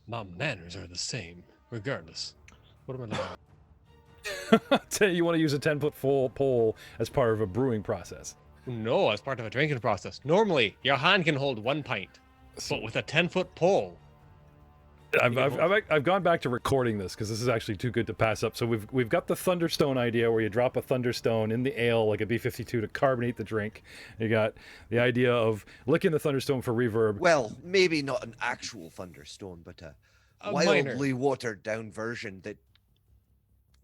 My manners are the same, regardless. What am I doing? You want to use a 10-foot full pole as part of a brewing process. No, as part of a drinking process. Normally, your hand can hold 1 pint, but with a 10-foot pole. I've gone back to recording this because this is actually too good to pass up. So we've got the Thunderstone idea where you drop a Thunderstone in the ale like a B-52 to carbonate the drink. You got the idea of licking the Thunderstone for reverb. Well, maybe not an actual Thunderstone, but a wildly watered down version that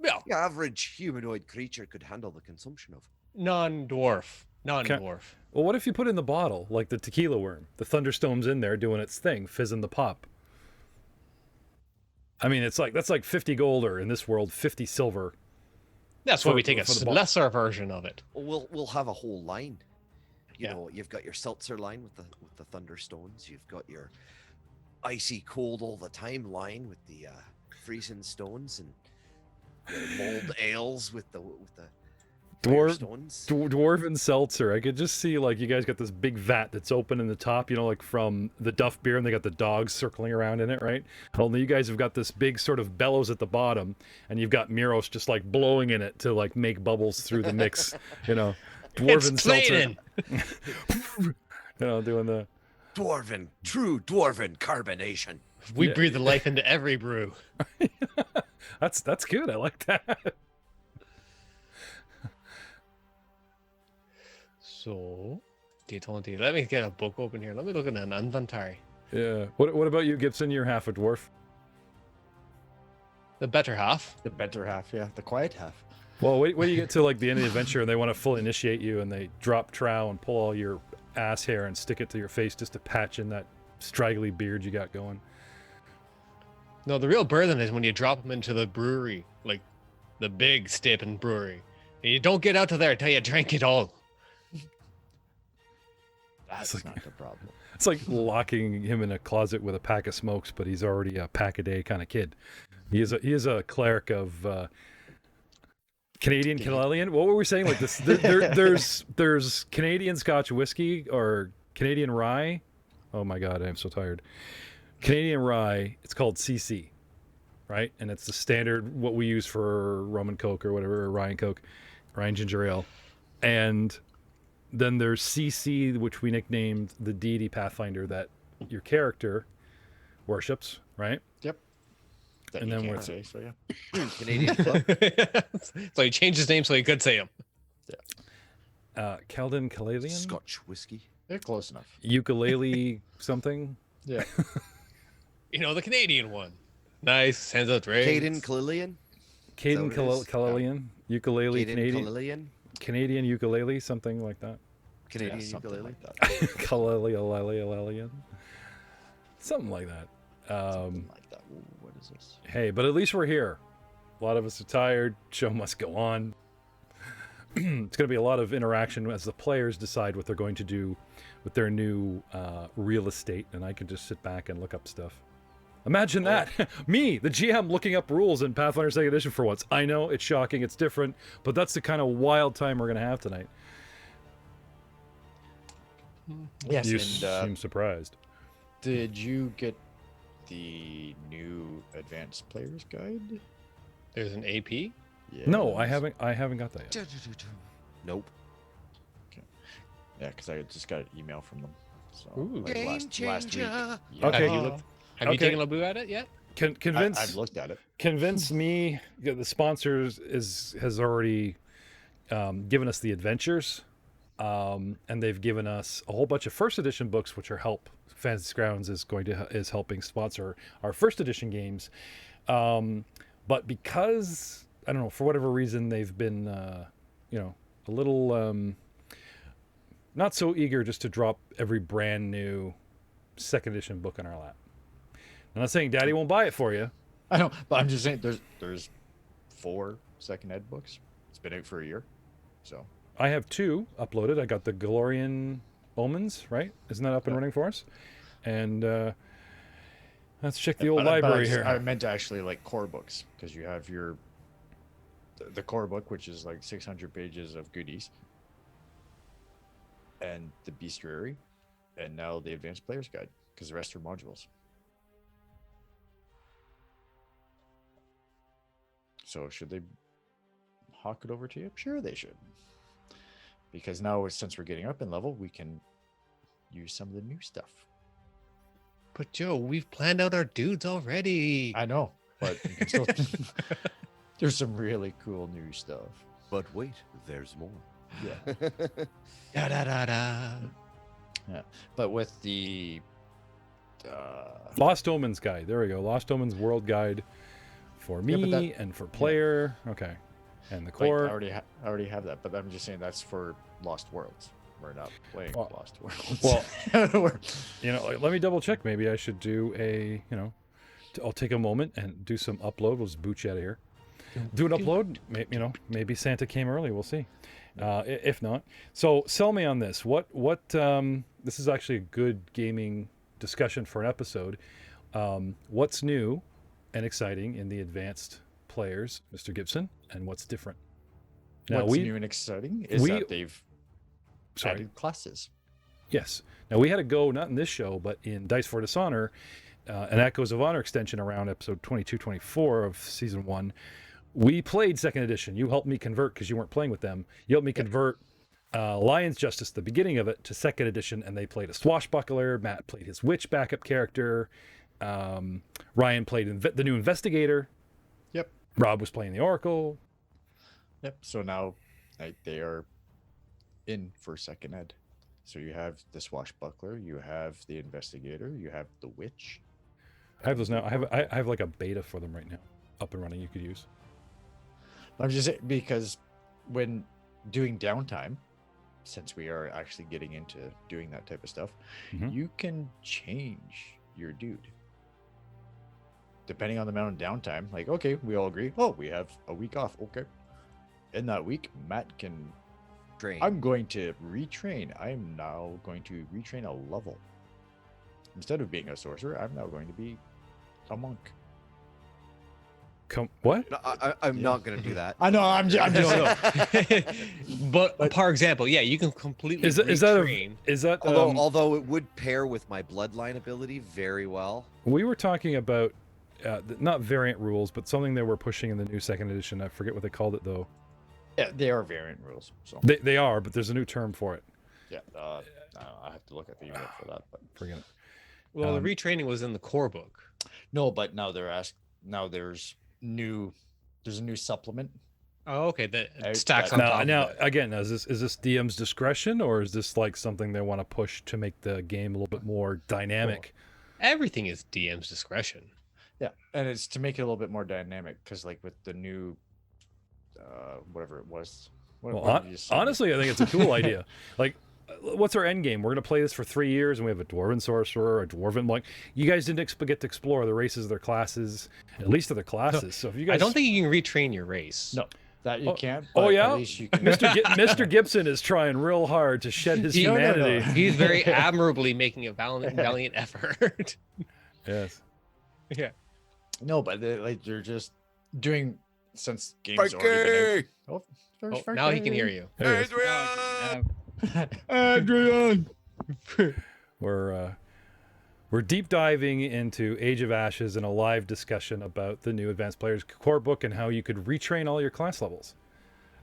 the average humanoid creature could handle the consumption of. Non-dwarf. Well, what if you put it in the bottle like the tequila worm? The Thunderstone's in there doing its thing, fizzing the pop. I mean, that's like 50 gold, or in this world, 50 silver. That's why we take a lesser version of it. We'll have a whole line. You know, you've got your seltzer line with the Thunderstones. You've got your icy cold all the time line with the freezing stones, and your mulled ales with the dwarven seltzer. I could just see, like, you guys got this big vat that's open in the top, you know, like from the Duff beer, and they got the dogs circling around in it, right? Only you guys have got this big sort of bellows at the bottom, and you've got Miros just like blowing in it to like make bubbles through the mix, you know. Dwarven seltzer. You know, doing the true dwarven carbonation. We breathe the life into every brew. That's good. I like that. So, D20. Let me get a book open here. Let me look at an inventory. Yeah. What about you, Gibson? You're half a dwarf. The better half. The better half, yeah. The quiet half. Well, wait till you get to like the end of the adventure and they want to fully initiate you and they drop trow and pull all your ass hair and stick it to your face just to patch in that straggly beard you got going. No, the real burden is when you drop them into the brewery, like the big stepping brewery, and you don't get out of there until you drink it all. That's like, not the problem. It's like locking him in a closet with a pack of smokes, but he's already a pack a day kind of kid. He is a cleric of Canadian Canadian. What were we saying? Like this, there's Canadian Scotch whiskey or Canadian rye. Oh my God, I'm so tired. Canadian rye. It's called CC, right? And it's the standard what we use for rum and Coke or whatever, or Ryan Coke, Ryan ginger ale, and then there's CC, which we nicknamed the deity Pathfinder that your character worships, right? Yep. That and then we're say, so yeah. Canadian club. So he changed his name so he could say him. Yeah. Keldon Kalalian? Scotch whiskey. They're close enough. Ukulele something? Yeah. You know, the Canadian one. Nice, hands out rings. Caden Kalilian. Caden Kalalian. Ukulele Canadian. Kalilian. Canadian ukulele, something like that. Canadian ukulele. Like that. Kalalian. Something like that. Something like that. Ooh, what is this? Hey, but at least we're here. A lot of us are tired. Show must go on. It's going to be a lot of interaction as the players decide what they're going to do with their new real estate, and I can just sit back and look up stuff. Imagine that. Me, the GM, looking up rules in Pathfinder 2nd Edition for once. I know, it's shocking, it's different, but that's the kind of wild time we're going to have tonight. Yes, you and, seem surprised. Did you get the new Advanced Player's Guide? There's an AP? Yeah. No, I haven't got that yet. Nope. Okay. Yeah, because I just got an email from them. So, Ooh. like Game last week. changer. Yeah. Okay. Have you taken a boo at it yet? Convince. I've looked at it. Convince me. The sponsors has already given us the adventures, and they've given us a whole bunch of first edition books, which are help. Fantasy Grounds is helping sponsor our first edition games, but because I don't know, for whatever reason, they've been a little not so eager just to drop every brand new second edition book on our lap. I'm not saying Daddy won't buy it for you. I know, but I'm just saying there's 4 second ed books. It's been out for a year, so I have 2 uploaded. I got the Galorian Omens, right? Isn't that up and running for us? And let's check the old library here. I meant to actually like core books, because you have the core book, which is like 600 pages of goodies, and the bestiary, and now the Advanced Player's Guide, because the rest are modules. So should they hawk it over to you? Sure, they should. Because now, since we're getting up in level, we can use some of the new stuff. But Joe, we've planned out our dudes already. I know, but you can still. There's some really cool new stuff. But wait, there's more. Yeah. Da da da da. Yeah. But with the Lost Omens guide. There we go. Lost Omens world guide for me but and for player. Okay. And the like, core. I already have that, but I'm just saying that's for Lost Worlds. We're not playing Well- Lost Worlds. well, let me double check. Maybe I should do I'll take a moment and do some upload. We'll just boot you out of here. Do an upload. Maybe Santa came early. We'll see. If not, so sell me on this. What? This is actually a good gaming discussion for an episode. What's new and exciting in the advanced players, Mr. Gibson, and what's different? Now what's new and exciting is that they've added classes. Yes. Now we had a go, not in this show, but in Dice for Dishonor, an Echoes of Honor extension around episode 22, 24 of season 1. We played second edition. You helped me convert because you weren't playing with them. You helped me convert Lion's Justice, the beginning of it, to second edition, and they played a swashbuckler. Matt played his witch backup character. Ryan played the new investigator. Yep. Rob was playing the Oracle. Yep. So now they are in for second ed. So you have the swashbuckler, you have the investigator, you have the witch. I have those now. I have like a beta for them right now, up and running. You could use. I'm just saying, because when doing downtime, since we are actually getting into doing that type of stuff, you can change your dude depending on the amount of downtime. Like, okay, we all agree. Oh, we have a week off. Okay. In that week, Matt can Train. I'm going to retrain. I'm now going to retrain a level. Instead of being a sorcerer, I'm now going to be a monk. What? No, I'm not going to do that. I know. I'm just. But for example, yeah, you can completely Is that Although it would pair with my bloodline ability very well. We were talking about not variant rules, but something they were pushing in the new second edition. I forget what they called it though. Yeah, they are variant rules. So they are, but there's a new term for it. yeah, I have to look at the unit for that. But Forget it. Well, the retraining was in the core book. no, but now they're asked. Now there's a new supplement. Oh, okay. That Out stacks that- on top. Now, of it. again, is this DM's discretion, or is this like something they want to push to make the game a little bit more dynamic? Everything is DM's discretion. Yeah, and it's to make it a little bit more dynamic because, like, with the new, whatever it was. Well, honestly, I think it's a cool idea. Like, what's our end game? We're going to play this for 3 years, and we have a dwarven sorcerer, a dwarven monk. You guys didn't get to explore the races of their classes, at least of their classes. So if you guys, I don't think you can retrain your race. No, that you can't. Oh but yeah, at least you can. Mr. Gibson is trying real hard to shed his humanity. He's very admirably making a valiant effort. Yes. Yeah. No, but they're just doing since games already been out. Oh, now he can hear you. There he is. Adrian. We're deep diving into Age of Ashes and a live discussion about the new Advanced Players core book and how you could retrain all your class levels.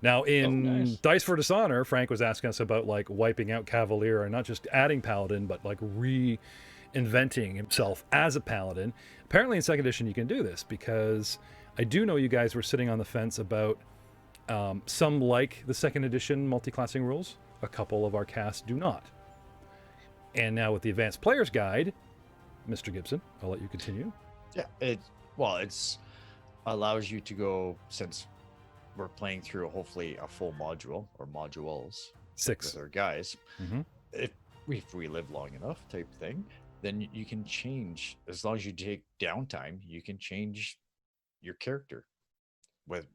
Now, in nice. Dice for Dishonor, Frank was asking us about like wiping out Cavalier and not just adding Paladin, but like reinventing himself as a Paladin. Apparently, in second edition, you can do this because I do know you guys were sitting on the fence about some like the second edition multi-classing rules. A couple of our casts do not. And now with the Advanced Players Guide, Mr. Gibson, I'll let you continue. Yeah, it's allows you to go, since we're playing through hopefully a full module or modules 6. with our guys. Mhm. If we live long enough, type thing, then you can change as long as you take downtime. You can change your character with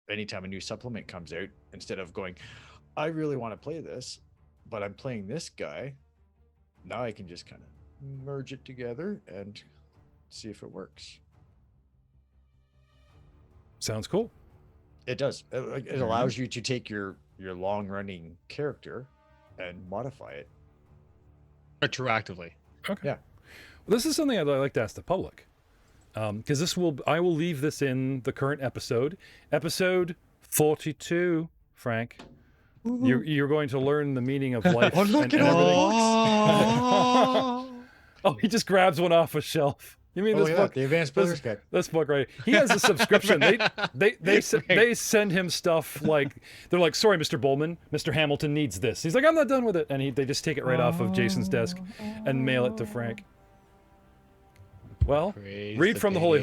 anytime a new supplement comes out. Instead of going, I really want to play this, but I'm playing this guy. Now I can just kind of merge it together and see if it works. Sounds cool. It does. It allows you to take your long running character and modify it. Retroactively. Okay. Yeah. Well, this is something I'd like to ask the public. because I will leave this in the current episode 42. Frank, you're going to learn the meaning of life Oh, look and at everything. all the books. Oh, he just grabs one off a shelf. You mean Oh, this yeah, book? the advanced player's guide. This book right. He has a subscription. They send him stuff like they're like, sorry, Mr. Bowman, Mr. Hamilton needs this. He's like, I'm not done with it, and they just take it right off of Jason's desk and mail it to Frank. Well, read from the Holy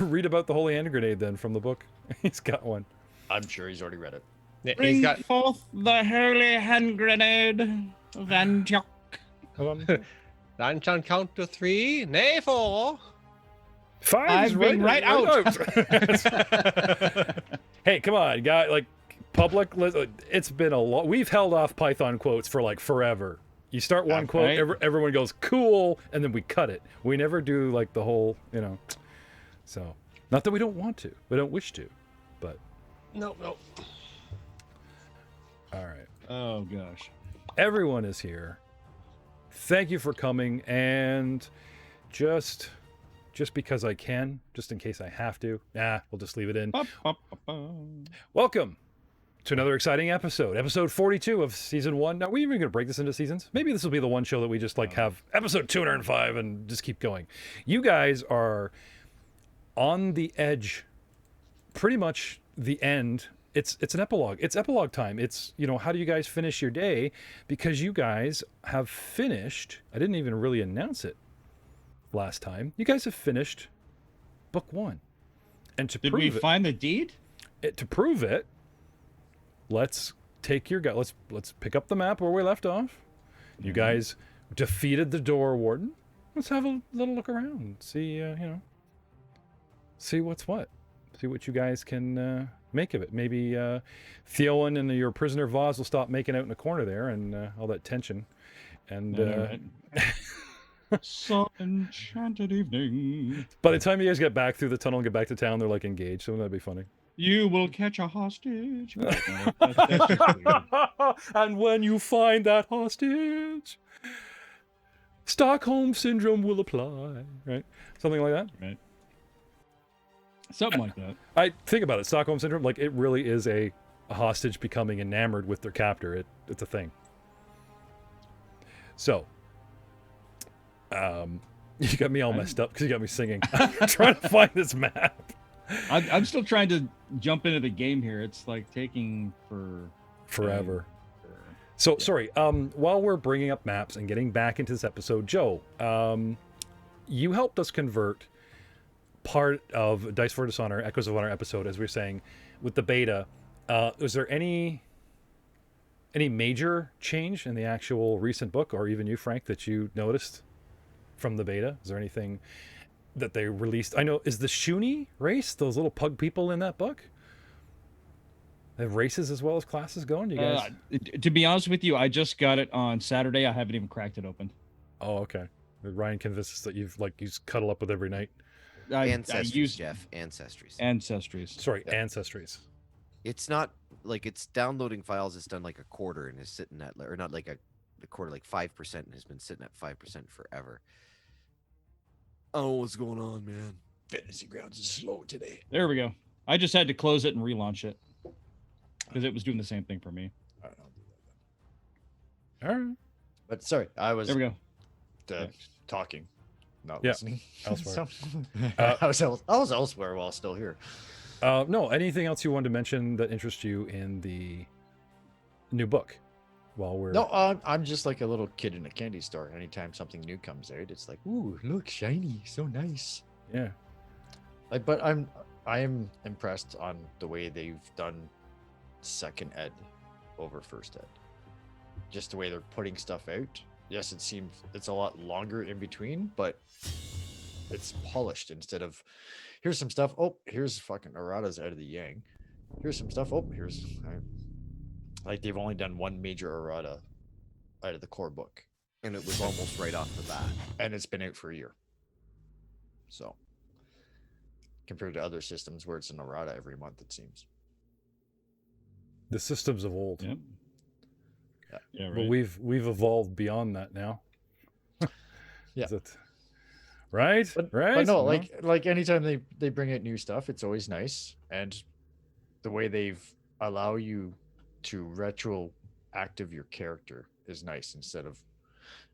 read about the Holy Hand Grenade then from the book. He's got one. I'm sure he's already read it. Yeah, Bring he's got forth the holy hand grenade, Van Jock. Lunch on count to 3, nay 4. 5 is I've been right out. Hey, come on, guy! Like public. It's been a lot. We've held off Python quotes for like forever. You start one quote, Okay. everyone goes cool, and then we cut it. We never do like the whole, So, not that we don't want to, we don't wish to, but. No. All right. Oh gosh. Everyone is here. Thank you for coming, and just because I can, just in case I have to. We'll just leave it in. Welcome to another exciting episode 42 of season 1. Now, are we even going to break this into seasons? Maybe this will be the one show that we just have episode 205 and just keep going. You guys are on the edge, pretty much the end. It's an epilogue. It's epilogue time. It's, how do you guys finish your day? Because you guys have finished, I didn't even really announce it last time. You guys have finished book 1. And to Did prove we it, find the deed? to prove it, let's take your guys. Let's pick up the map where we left off. You guys defeated the door warden. Let's have a little look around and see, see what's what. See what you guys can make of it. Maybe Theowen and your prisoner Voz will stop making out in the corner there and all that tension. And Some enchanted evening. by the time you guys get back through the tunnel and get back to town, they're like engaged. So that'd be funny. You will catch a hostage. And when you find that hostage, Stockholm syndrome will apply. Right? Something like that. Right. Something like that. I think about it. Stockholm syndrome, like it really is a hostage becoming enamored with their captor. It's a thing. So, you got me all messed up because you got me singing. I'm trying to find this map. I'm still trying to jump into the game here. It's like taking Forever. So, sorry. While we're bringing up maps and getting back into this episode, Joe, you helped us convert part of Dice for Dishonor, Echoes of Honor episode, as we were saying, with the beta. Was there any major change in the actual recent book, or even you, Frank, that you noticed from the beta? Is there anything that they released? I know, is the Shuni race, those little pug people in that book? They have races as well as classes going? Do you guys? To be honest with you, I just got it on Saturday. I haven't even cracked it open. Oh, okay. Ryan convinced us that you cuddle up with every night. Ancestries, used Jeff. Ancestries. Ancestries. Sorry, Yeah. Ancestries. It's not like it's downloading files. It's done like a quarter and is sitting at, or not like a quarter, like 5%, and has been sitting at 5% forever. Oh, what's going on, man? Fantasy Grounds is slow today. There we go. I just had to close it and relaunch it because it was doing the same thing for me. I don't know. All right. But sorry, I was There we go. talking, not Yeah, listening. elsewhere. I was elsewhere while still here. No, anything else you wanted to mention that interests you in the new book? While we're No, I'm just like a little kid in a candy store. Anytime something new comes out, it's like, ooh, look, shiny, so nice. yeah. Like, but I am impressed on the way they've done second ed over first ed. Just the way they're putting stuff out. Yes, it seems it's a lot longer in between, but it's polished instead of here's some stuff. Oh, here's fucking erratas out of the yang. Here's some stuff. Oh, here's like they've only done one major errata out of the core book, And it was almost right off the bat. and it's been out for a year. So compared to other systems where it's an errata every month, it seems. The systems of old. Yep. Yeah, But right. we've evolved beyond that now. Yeah. Is it- Right? But right? no, like anytime they bring out new stuff, it's always nice. And the way they've allow you to retroactive your character is nice instead of,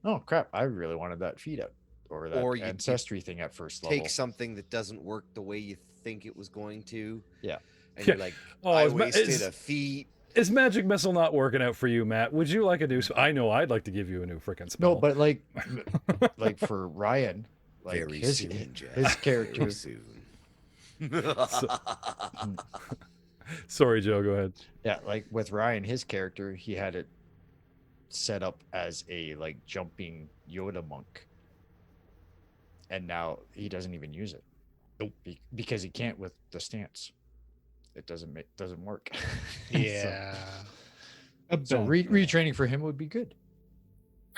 oh crap, I really wanted that feed up or that Or you ancestry thing at first level. take something that doesn't work the way you think it was going to. Yeah. And Yeah. you're like, Oh, I is ma- wasted is- a feat. Is Magic Missile not working out for you, Matt? Would you like a new? I know I'd like to give you a new freaking spell. No, but like for Ryan, like Very his soon, Jack. his character. Very soon. Sorry, Joe. Go ahead. Yeah, like with Ryan, his character, he had it set up as a like jumping Yoda monk, and now he doesn't even use it. Nope. Because he can't with the stance. It doesn't work. Yeah. So retraining for him would be good.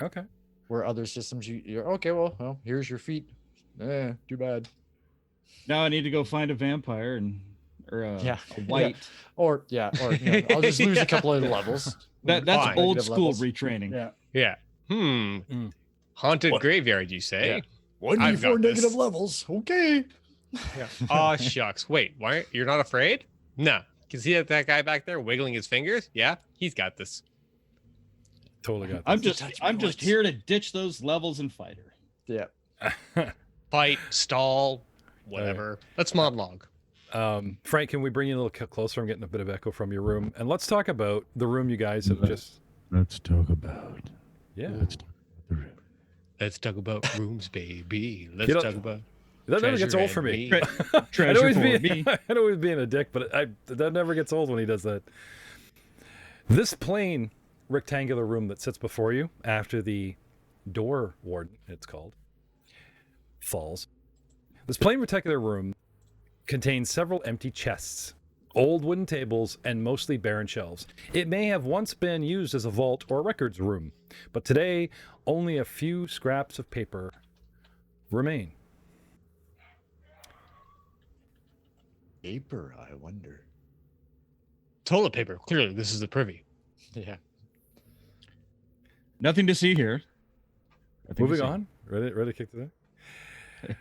Okay. Where other systems, you're okay. Well, here's your feet. Too bad. Now I need to go find a vampire or a Yeah. white. Or I'll just lose a couple of levels. That's Fine. old Negative school levels. retraining. Yeah. Yeah. Haunted What? graveyard, you say? Yeah. I've 1d4 got this. negative levels. Okay. Yeah. Oh shucks. Wait, why? You're not afraid? No. Can see that guy back there wiggling his fingers? Yeah, he's got this. Totally got I'm this. just here to ditch those levels and fight her. Yeah. Fight, stall, whatever. Let's monologue. Frank, can we bring you a little closer? I'm getting a bit of echo from your room, and let's talk about the room you guys have just. Let's talk about. Yeah. Let's talk about the room. Let's talk about rooms, baby. You Let's know, talk about. That never gets treasure old for and me. me. Treasure always for be, me. I'd always being a dick, but that never gets old when he does that. This plain rectangular room that sits before you after the door warden, it's called, falls. This plain rectangular room contains several empty chests, old wooden tables, and mostly barren shelves. It may have once been used as a vault or records room, but today only a few scraps of paper remain. Paper, I wonder. Toilet paper. Clearly, this is the privy. Yeah. Nothing to see here. Nothing to Moving see. on. Ready to kick to that?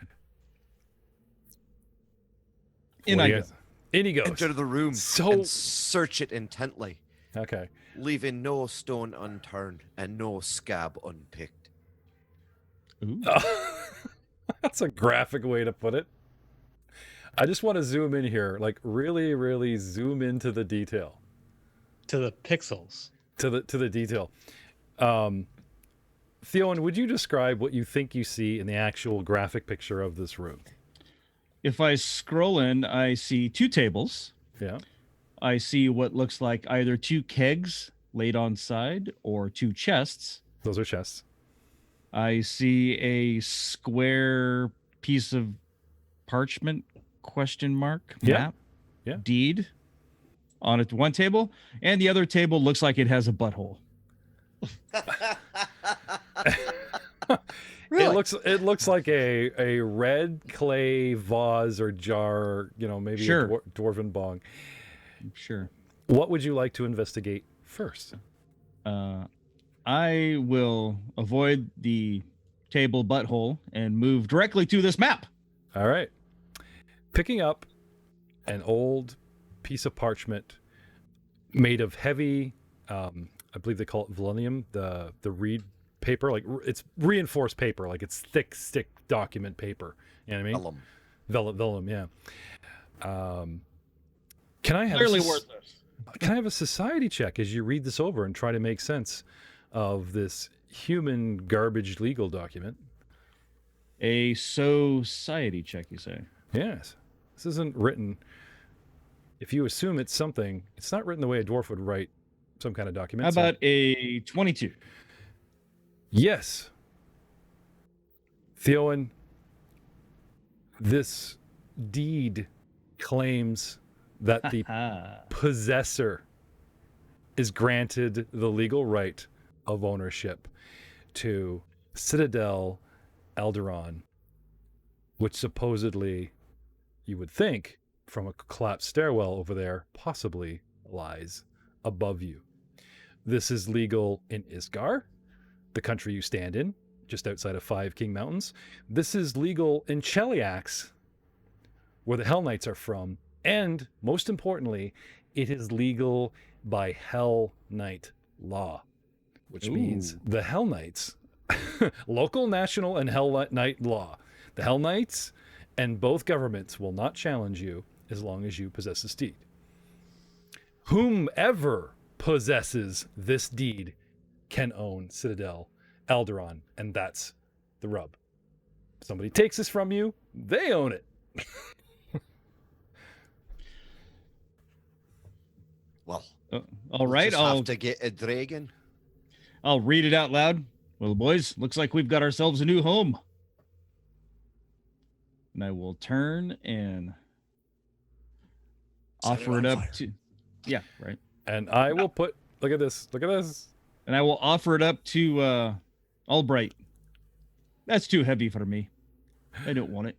In What I do you go. guys- In he goes. Enter the room So- and search it intently, Okay. leaving no stone unturned and no scab unpicked. Ooh. That's a graphic way to put it. I just want to zoom in here, like really, really zoom into the detail. To the pixels. To the detail. Theon, would you describe what you think you see in the actual graphic picture of this room? If I scroll in, I see two tables. Yeah. I see what looks like either two kegs laid on side or two chests. Those are chests. I see a square piece of parchment Yeah. map Yeah. deed on it one table, and the other table looks like it has a butthole. Really? It looks like a red clay vase or jar, maybe Sure. a dwarven bong. Sure. What would you like to investigate first? I will avoid the table butthole and move directly to this map. All right. Picking up an old piece of parchment made of heavy, I believe they call it velenium, the reed paper, like it's reinforced paper, like it's thick document paper. You know what I mean? Vellum. Vellum, yeah. Can I have Clearly worthless. Can I have a society check as you read this over and try to make sense of this human garbage legal document? A society check, you say? Yes. This isn't written. If you assume it's something, it's not written the way a dwarf would write some kind of document. How so- about a 22? Yes. Theowen, this deed claims that the possessor is granted the legal right of ownership to Citadel Alderaan, which supposedly, you would think, from a collapsed stairwell over there, possibly lies above you. This is legal in Isgar, the country you stand in, just outside of 5 King Mountains. This is legal in Cheliax, where the Hell Knights are from. And most importantly, it is legal by Hell Knight law, which means the Hell Knights, local, national, and Hell Knight law. The Hell Knights and both governments will not challenge you as long as you possess this deed. Whomever possesses this deed can own Citadel Alderaan, and that's the rub. If somebody takes this from you, they own it. Well, All right, just I'll have to get a dragon. I'll read it out loud. Well, boys, looks like we've got ourselves a new home. And I will turn and Set it offer on it up fire. to. Yeah, right. And I will put, look at this, And I will offer it up to Albright. That's too heavy for me. I don't want it.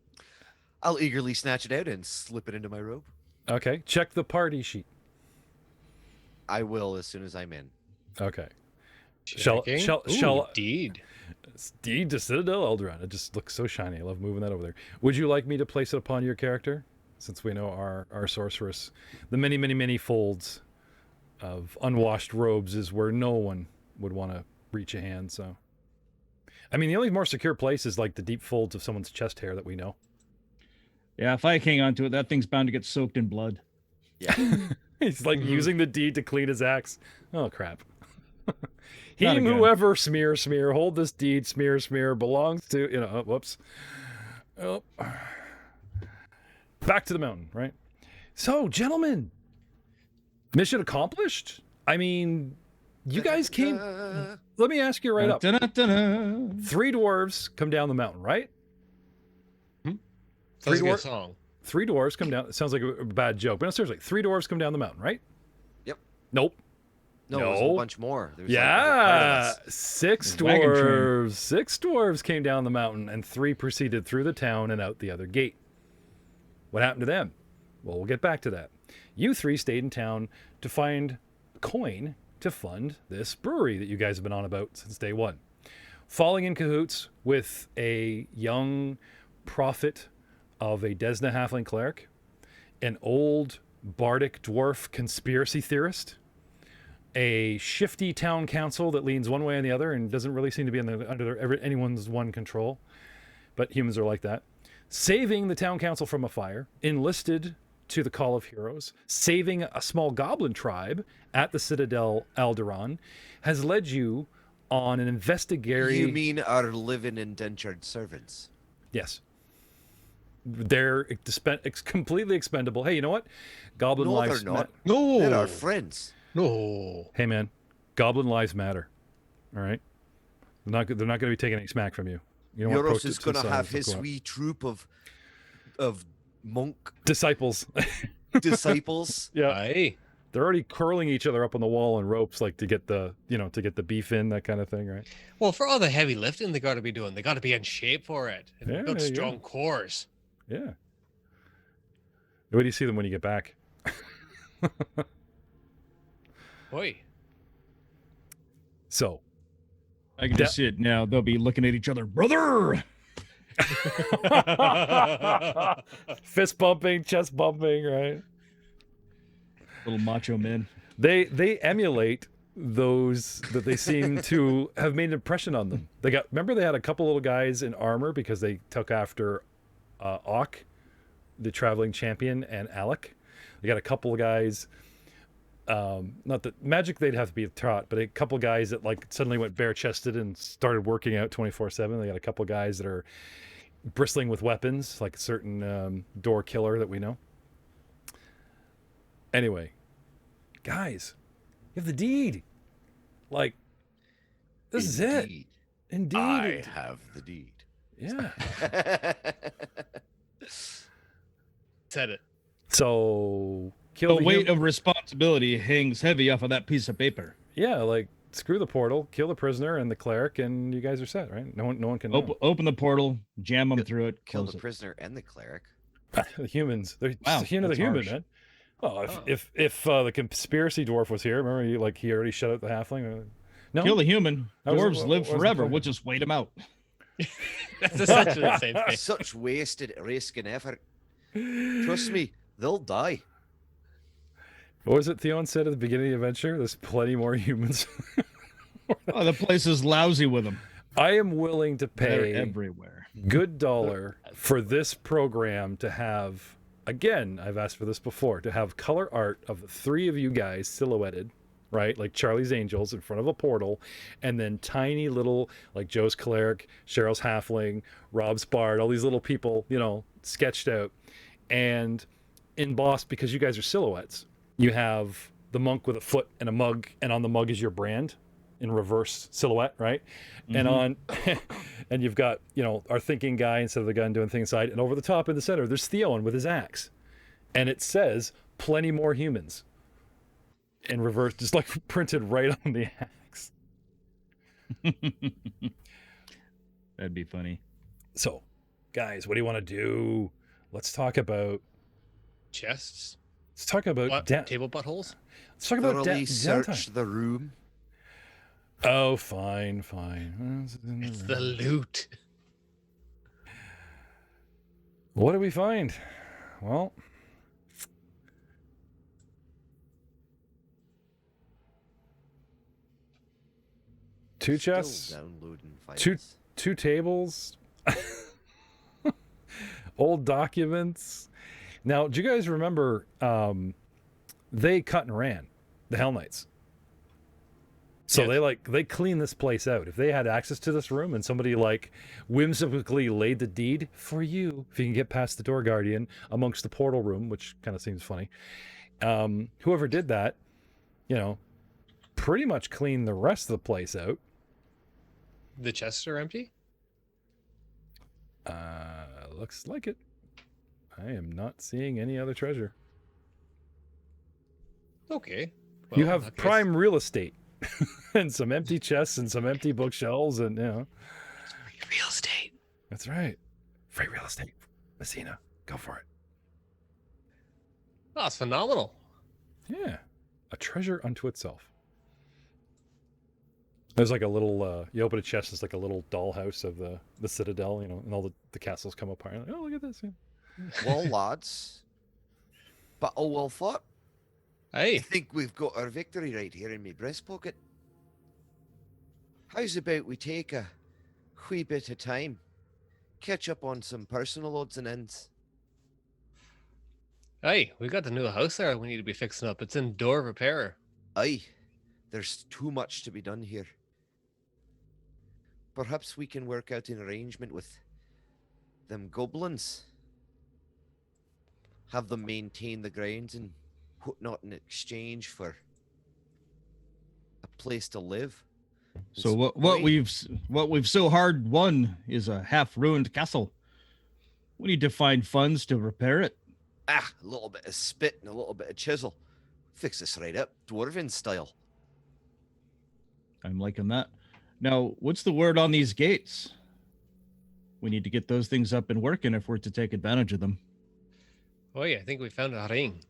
I'll eagerly snatch it out and slip it into my robe. Okay, check the party sheet. I will as soon as I'm in. Okay. Checking. Shall Deed. deed to Citadel Alderaan. It just looks so shiny. I love moving that over there. Would you like me to place it upon your character? Since we know our sorceress, the many folds of unwashed robes is where no one would want to reach a hand. So, I mean, the only more secure place is like the deep folds of someone's chest hair that we know. Yeah, if I hang on to it, that thing's bound to get soaked in blood. Yeah. He's like using the deed to clean his axe. Oh crap. Not Him, again. whoever, smear, hold this deed, smear, belongs to, oh, whoops. Oh. Back to the mountain, right? So, gentlemen, mission accomplished? I mean, you guys came, let me ask you right up. 3 dwarves come down the mountain, right? Sounds like a dwar- song. 3 dwarves come down, it sounds like a bad joke, but no, seriously, 3 dwarves come down the mountain, right? Yep. Nope. No, there was a No. whole bunch more. There was like over part of Yeah, us. 6 Wagon train. dwarves. 6 dwarves came down the mountain, and 3 proceeded through the town and out the other gate. What happened to them? Well, we'll get back to that. You 3 stayed in town to find a coin to fund this brewery that you guys have been on about since day one. Falling in cahoots with a young prophet of a Desna halfling cleric, an old bardic dwarf conspiracy theorist, a shifty town council that leans one way and the other and doesn't really seem to be under anyone's one control, but humans are like that. Saving the town council from a fire, enlisted to the Call of Heroes, saving a small goblin tribe at the Citadel Alderaan, has led you on an investigatory... You mean our living indentured servants? Yes. They're completely expendable. Hey, you know what? Goblin No, lives they're not. No. They're our friends. No. Hey, man, goblin lives matter. All right? They're not going to be taking any smack from you. You don't want Euros approach it is too going to have silent, his go on. wee troop of monk Disciples. disciples. Yeah. Aye. They're already curling each other up on the wall and ropes, like to get the beef in, that kind of thing, right? Well, for all the heavy lifting they got to be doing, they got to be in shape for it. And Yeah, build there you go. strong cores. Yeah. Where do you see them when you get back? Oi. So, I can just see it now. They'll be looking at each other, brother. fist bumping, chest bumping, right? Little macho men. They emulate those that they seem to have made an impression on them. Remember they had a couple little guys in armor because they took after Auk, the traveling champion, and Alec. They got a couple of guys, not that magic they'd have to be taught, but a couple of guys that like suddenly went bare chested and started working out 24/7. They got a couple of guys that are bristling with weapons, like a certain door killer that we know. Anyway, guys, you have the deed. Like, this is it. Indeed. I have the deed. Yeah. Said it. So, The kill the weight of responsibility hangs heavy off of that piece of paper. Yeah, like, screw the portal, kill the prisoner and the cleric, and you guys are set, right? No one can know. Open the portal, jam them through it, Kill close the it. prisoner and the cleric. The humans. They're Wow, the that's human, harsh. man. Oh, if the conspiracy dwarf was here, remember he already shut out the halfling? No? Kill the human. That was- Dwarves what live was the forever. point? We'll just wait them out. That's essentially the same thing. Such wasted risk and effort. Trust me, they'll die. What was it Theon said at the beginning of the adventure? There's plenty more humans. Oh, the place is lousy with them. I am willing to They're pay everywhere. good dollar for this program to have, again, I've asked for this before, to have color art of the three of you guys silhouetted, right? Like Charlie's Angels in front of a portal, and then tiny little, like Joe's Cleric, Cheryl's Halfling, Rob's Bard, all these little people, you know, sketched out. And embossed, because you guys are silhouettes, you have the monk with a foot and a mug, and on the mug is your brand in reverse silhouette, right? And on and you've got, you know, our thinking guy instead of the gun doing things inside, and over the top in the center there's Theon with his axe, and it says plenty more humans in reverse, just like printed right on the axe. That'd be funny. So guys, what do you want to do? Let's talk about Chests? What? Table buttholes? Let's talk about Thoroughly downtime. search the room. Oh, fine. It's the loot. What do we find? Well, two Still chests, downloading two files. two tables, old documents. Now, do you guys remember they cut and ran, the Hell Knights? So Yes. they cleaned this place out. If they had access to this room and somebody like whimsically laid the deed for you, if you can get past the door guardian amongst the portal room, which kind of seems funny, whoever did that, you know, pretty much cleaned the rest of the place out. The chests are empty? Looks like it. I am not seeing any other treasure. Okay. You Well, have in that case- prime real estate and some empty chests and some empty bookshelves, and you know. real estate. That's right. Free real estate. Messsina. Go for it. Oh, it's phenomenal. Yeah. A treasure unto itself. There's like a little, you open a chest, it's like a little dollhouse of the citadel, you know, and all the castles come apart. Like, oh, look at this. Yeah. Well, lads, battle well fought. I Hey, think we've got our victory right here in my breast pocket. How's about we take a wee bit of time, catch up on some personal odds and ends? hey, we got the new house there we need to be fixing up. It's in door repair. Aye, there's too much to be done here. Perhaps we can work out an arrangement with them goblins. Have them maintain the grounds and whatnot in exchange for a place to live. So It's what we've so hard won is a half ruined castle. We need to find funds to repair it. a little bit of spit and a little bit of chisel. Fix this right up, dwarven style. I'm liking that. Now, what's the word on these gates? We need to get those things up and working if we're to take advantage of them. Oh yeah, I think we found a ring.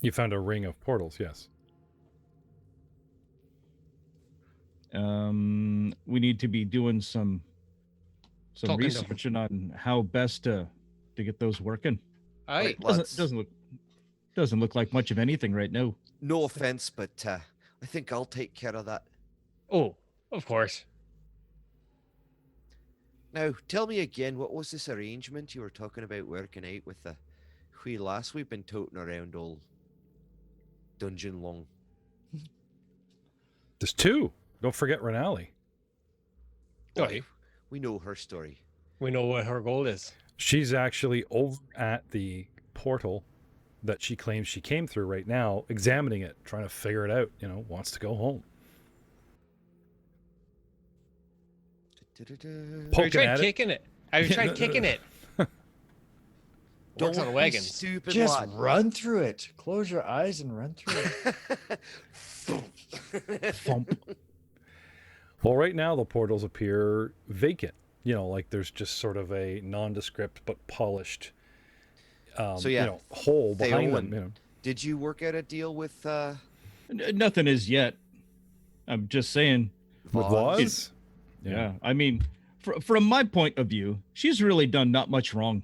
You found a ring of portals, yes. We need to be doing some Talking to them. researching on how best to get those working. Aye. Right, lads. Doesn't look like much of anything right now. No offense, but I think I'll take care of that. Oh, of course. Now, tell me again, what was this arrangement you were talking about working out with the wee lass we've been toting around all dungeon long? There's two. Don't forget Renali. Oh, Aye, we know her story. we know what her goal is. She's actually over at the portal that she claims she came through right now, examining it, trying to figure it out, you know, wants to go home. Have you Poking tried at it. kicking it? Have you tried kicking it? Works on be wagons. stupid, Just lad. run through it. Close your eyes and run through it. Thump. Well, right now the portals appear vacant. You know, like there's just sort of a nondescript but polished, So, yeah, you know, hole behind Theo them. and- You know. Did you work out a deal with Nothing is yet. I'm just saying. With Vaz? Vaz? Yeah. I mean, from my point of view, she's really done not much wrong.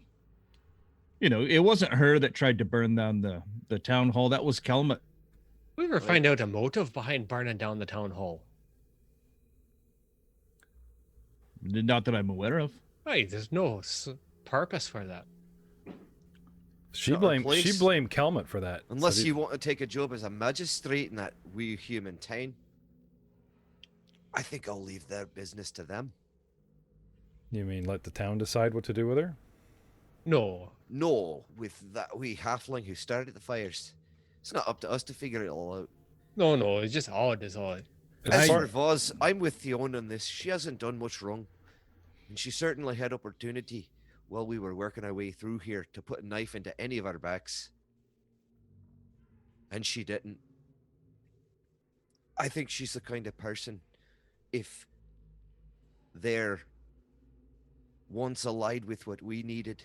You know, it wasn't her that tried to burn down the town hall. That was Kelmet. We ever Right. find out a motive behind burning down the town hall? Not that I'm aware of. Right, there's no purpose for that. She Not our blamed place. Kelmet for that. Unless Said he- you want to take a job as a magistrate in that wee human town, I think I'll leave their business to them. You mean let the town decide what to do with her? No. No, with that wee halfling who started the fires. It's not up to us to figure it all out. No, it's just odd as odd. As far- for Voz, I'm with Theon on this. She hasn't done much wrong. And she certainly had opportunity while we were working our way through here to put a knife into any of our backs. And she didn't. I think she's the kind of person, if they're once allied with what we needed,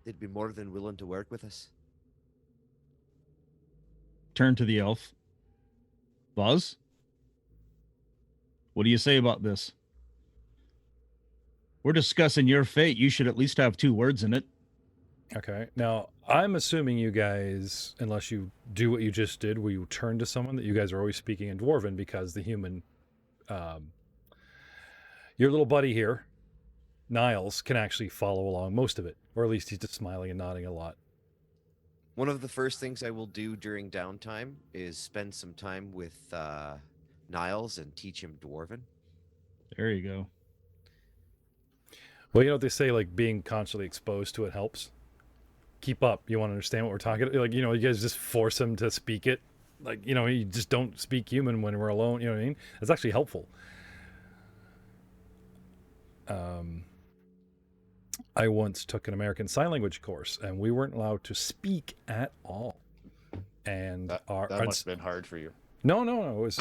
they'd be more than willing to work with us. Turn to the elf. Buzz? What do you say about this? We're discussing your fate. You should at least have 2 words in it. Okay. Now, I'm assuming you guys, unless you do what you just did, where you turn to someone, that you guys are always speaking in Dwarven, because the human, your little buddy here, Niles, can actually follow along most of it, or at least he's just smiling and nodding a lot. One of the first things I will do during downtime is spend some time with Niles and teach him Dwarven. There you go. Well, you know what they say, like, being constantly exposed to it helps. Keep up. You want to understand what we're talking, like, you know, you guys just force him to speak it. Like, you know, you just don't speak human when we're alone. You know what I mean? It's actually helpful. I once took an American Sign Language course, and we weren't allowed to speak at all. And That our must have been hard for you. no, it was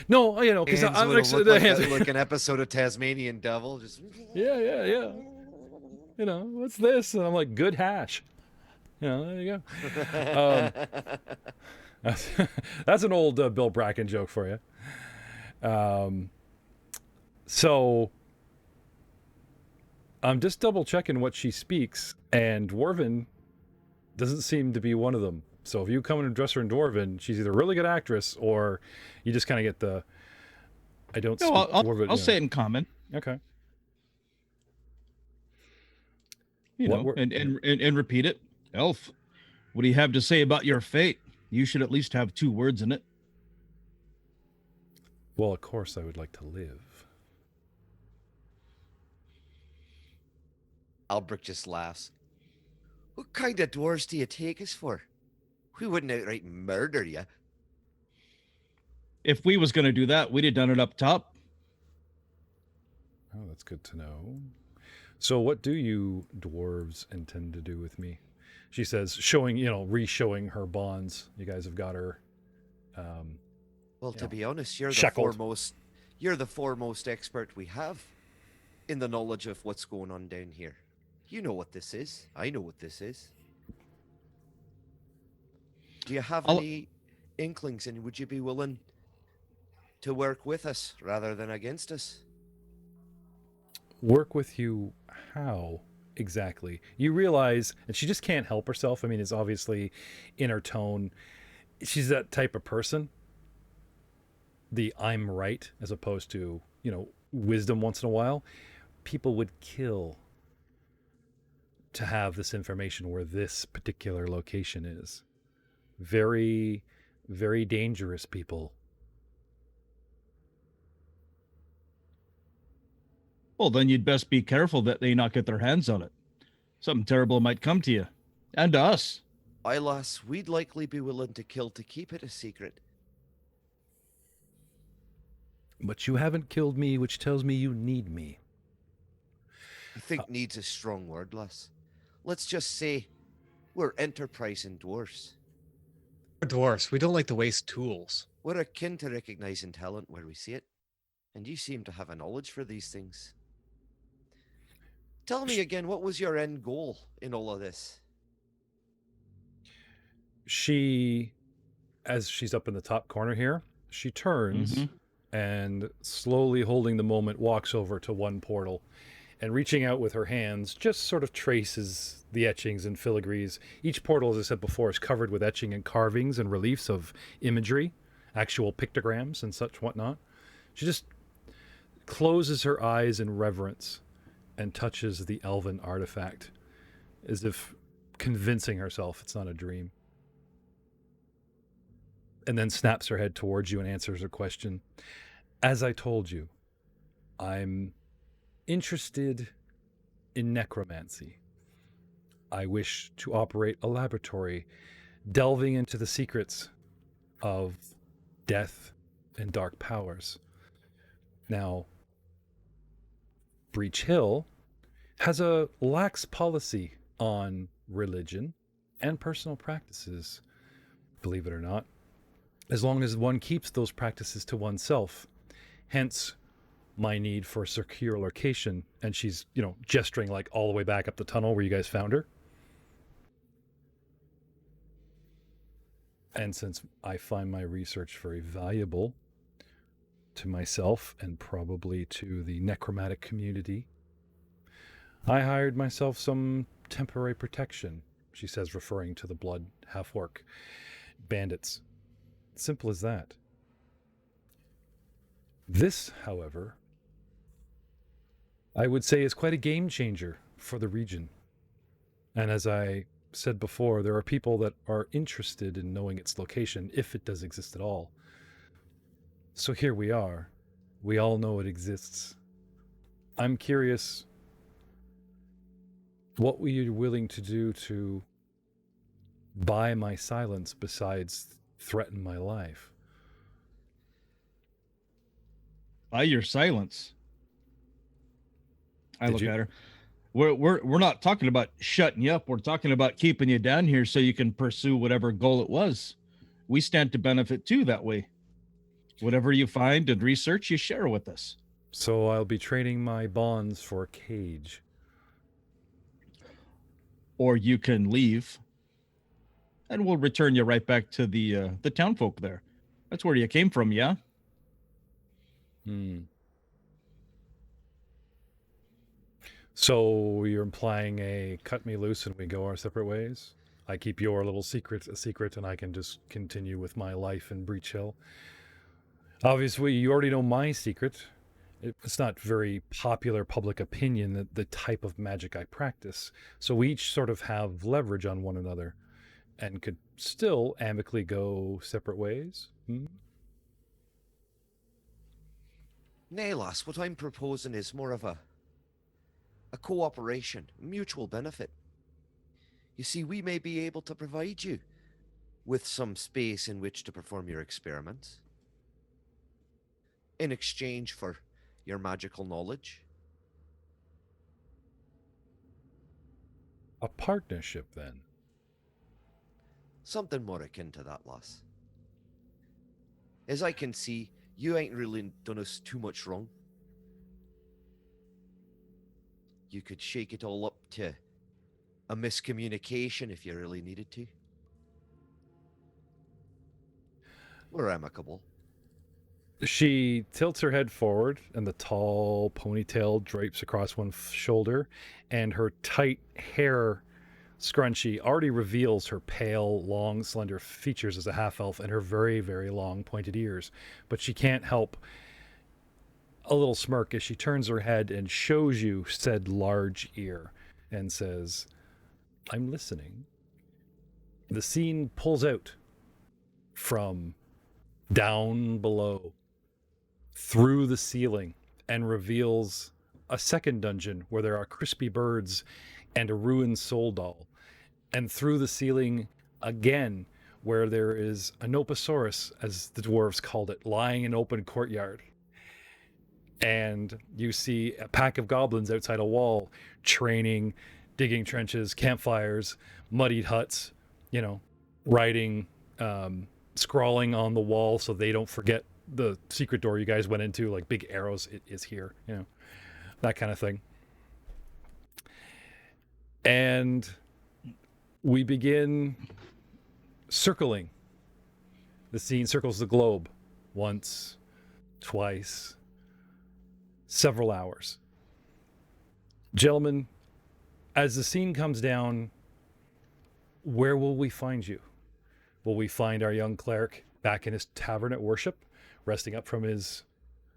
no, you know, because Hands I'm would have actually looked the like, hands. like an episode of Tasmanian Devil. Just Yeah. You know, what's this? And I'm like, good hash. You know, there you go. That's an old Bill Bracken joke for you. So I'm just double checking what she speaks, and Dwarven doesn't seem to be one of them. So if you come and address her in Dwarven, she's either a really good actress, or you just kind of get the I don't No, speak I'll Dwarven. say it in common. Okay. You What know, were- and repeat it. Elf, what do you have to say about your fate? You should at least have 2 words in it. Well, of course, I would like to live. Albrecht just laughs. What kind of dwarves do you take us for? We wouldn't outright murder you. If we was going to do that, we'd have done it up top. Oh, that's good to know. So what do you dwarves intend to do with me? She says, showing, you know, re-showing her bonds. You guys have got her. Well, Yeah. to be honest, you're Shackled. the foremost expert we have in the knowledge of what's going on down here. You know what this is. I know what this is. Do you have I'll- any inklings, and would you be willing to work with us rather than against us? Work with you how exactly? You realize, and she just can't help herself. I mean, it's obviously in her tone. She's that type of person. The I'm right, as opposed to, you know, wisdom once in a while. People would kill to have this information where this particular location is. Very, very dangerous people. Well, then you'd best be careful that they not get their hands on it. Something terrible might come to you. And to us. Alas, we'd likely be willing to kill to keep it a secret. But you haven't killed me, which tells me you need me. I think needs a strong word, lass. Let's just say we're enterprising dwarfs. We're dwarfs. We don't like to waste tools. We're akin to recognizing talent where we see it, and you seem to have a knowledge for these things. Tell me again, what was your end goal in all of this? She, as she's up in the top corner here, she turns Mhm. and slowly holding the moment walks over to one portal and reaching out with her hands just sort of traces the etchings and filigrees. Each portal, as I said before, is covered with etching and carvings and reliefs of imagery, actual pictograms and such whatnot. She just closes her eyes in reverence and touches the elven artifact as if convincing herself it's not a dream. And then snaps her head towards you and answers her question. As I told you, I'm interested in necromancy. I wish to operate a laboratory delving into the secrets of death and dark powers. Now, Breach Hill has a lax policy on religion and personal practices, believe it or not, as long as one keeps those practices to oneself. Hence my need for secure location. And she's, gesturing like all the way back up the tunnel where you guys found her. And since I find my research very valuable to myself and probably to the necromantic community, I hired myself some temporary protection, she says, referring to the blood half-orc bandits. Simple as that. This, however, I would say is quite a game changer for the region. And as I said before, there are people that are interested in knowing its location, if it does exist at all. So here we are. We all know it exists. I'm curious, what were you willing to do to buy my silence besides threaten my life? By your silence. I Did look you- at her. We're not talking about shutting you up. We're talking about keeping you down here so you can pursue whatever goal it was. We stand to benefit too that way. Whatever you find and research, you share with us. So I'll be trading my bonds for a cage. Or you can leave, and we'll return you right back to the townfolk there. That's where you came from, yeah? So you're implying a cut me loose and we go our separate ways? I keep your little secret a secret and I can just continue with my life in Breach Hill. Obviously, you already know my secret. It's not very popular public opinion that the type of magic I practice. So we each sort of have leverage on one another and could still amicably go separate ways. Nay, lass, what I'm proposing is more of a cooperation, mutual benefit. You see, we may be able to provide you with some space in which to perform your experiments in exchange for your magical knowledge. A partnership, then? Something more akin to that, lass. As I can see, you ain't really done us too much wrong. You could shake it all up to a miscommunication if you really needed to. We're amicable. She tilts her head forward, and the tall ponytail drapes across one shoulder, and her tight hair scrunchie already reveals her pale, long, slender features as a half-elf and her very, very long, pointed ears. But she can't help a little smirk as she turns her head and shows you said large ear and says, "I'm listening." The scene pulls out from down below through the ceiling and reveals a second dungeon where there are crispy birds and a ruined soul doll, and through the ceiling again where there is a Noposaurus, as the dwarves called it, lying in open courtyard. And you see a pack of goblins outside a wall, training, digging trenches, campfires, muddied huts, writing, scrawling on the wall so they don't forget the secret door you guys went into, like big arrows, it is here, that kind of thing. And we begin circling. The scene circles the globe once, twice, several hours. Gentlemen, as the scene comes down, where will we find you? Will we find our young cleric back in his tavern at worship, resting up from his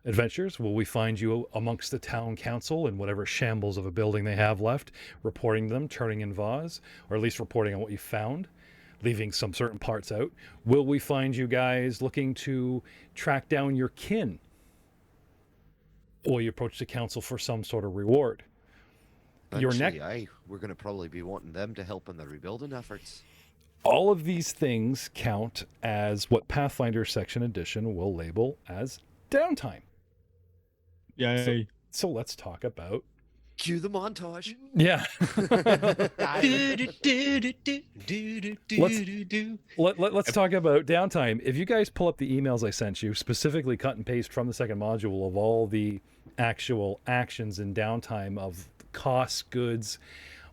adventures? Will we find you amongst the town council in whatever shambles of a building they have left, reporting them, turning in vase, or at least reporting on what you found, leaving some certain parts out? Will we find you guys looking to track down your kin? Or you approach the council for some sort of reward? Your neck. We're going to probably be wanting them to help in the rebuilding efforts. All of these things count as what Pathfinder Section Edition will label as downtime. Yeah. So let's talk about. Cue the montage. Yeah. Let's talk about downtime. If you guys pull up the emails I sent you, specifically cut and paste from the second module of all the actual actions in downtime of costs, goods,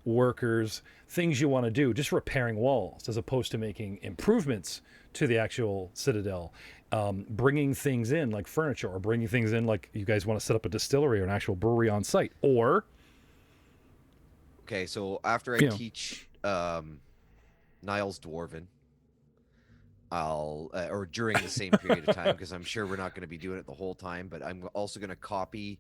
workers, things you want to do, just repairing walls as opposed to making improvements to the actual citadel, bringing things in like furniture, or bringing things in like you guys want to set up a distillery or an actual brewery on site, or okay, so after I teach Niles Dwarven, I'll or during the same period of time, because I'm sure we're not going to be doing it the whole time, but I'm also going to copy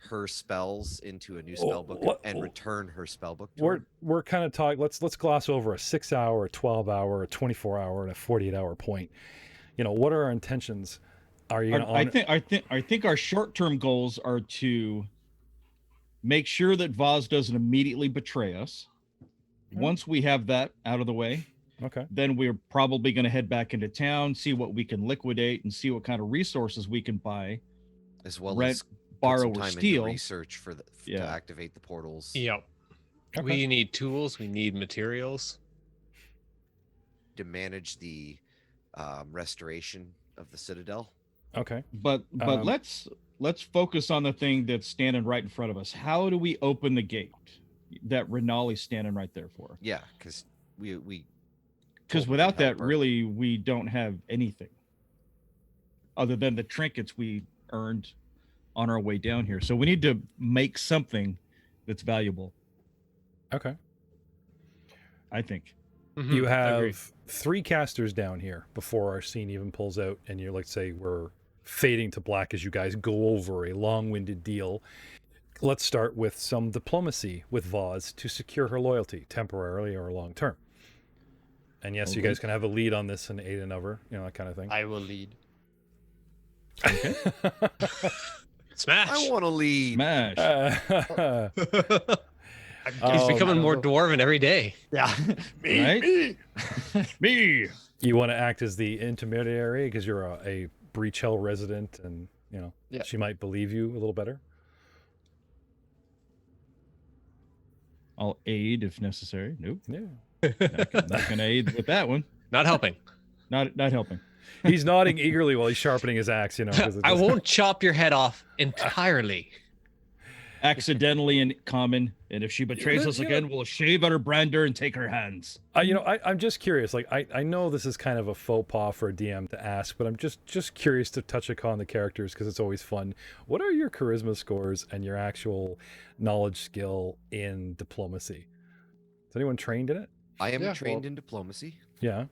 her spells into a new spell book and return her spell book to her. We're kind of talking, let's gloss over a 6 hour, a 12 hour, a 24 hour, and a 48 hour point. You know, what are our intentions? Are you gonna I think our short-term goals are to make sure that Vaz doesn't immediately betray us. Once we have that out of the way, okay, then we're probably going to head back into town, see what we can liquidate, and see what kind of resources we can buy, as well rent, as borrow, put some or time steal. into research for to activate the portals. Yep. Okay. We need tools. We need materials to manage the restoration of the citadel. Okay. But let's focus on the thing that's standing right in front of us. How do we open the gate that Renali's standing right there for? Yeah, because we without that, really, we don't have anything other than the trinkets we earned on our way down here. So we need to make something that's valuable. Okay. I think. Mm-hmm. You have Agreed. 3 casters down here before our scene even pulls out, and you're like, say, we're fading to black as you guys go over a long-winded deal. Let's start with some diplomacy with Vaz to secure her loyalty, temporarily or long term. And yes, you guys can have a lead on this and aid another, you know, that kind of thing. I will lead. Okay. Smash. I want to lead. Smash. He's becoming more dwarven every day. Yeah. Right? Me. You want to act as the intermediary because you're a Breach Hell resident, and you know she might believe you a little better. I'll aid if necessary. Nope. Yeah. Not gonna aid with that one. Not helping. Not helping. He's nodding eagerly while he's sharpening his axe. You know, 'cause it I just- won't chop your head off entirely. Accidentally in common, and if she betrays us again, we'll shave at her brander and take her hands. You know, I'm just curious. Like, I know this is kind of a faux pas for a DM to ask, but I'm just curious to touch upon the characters because it's always fun. What are your charisma scores and your actual knowledge skill in diplomacy? Is anyone trained in it? I am trained in diplomacy. Yeah.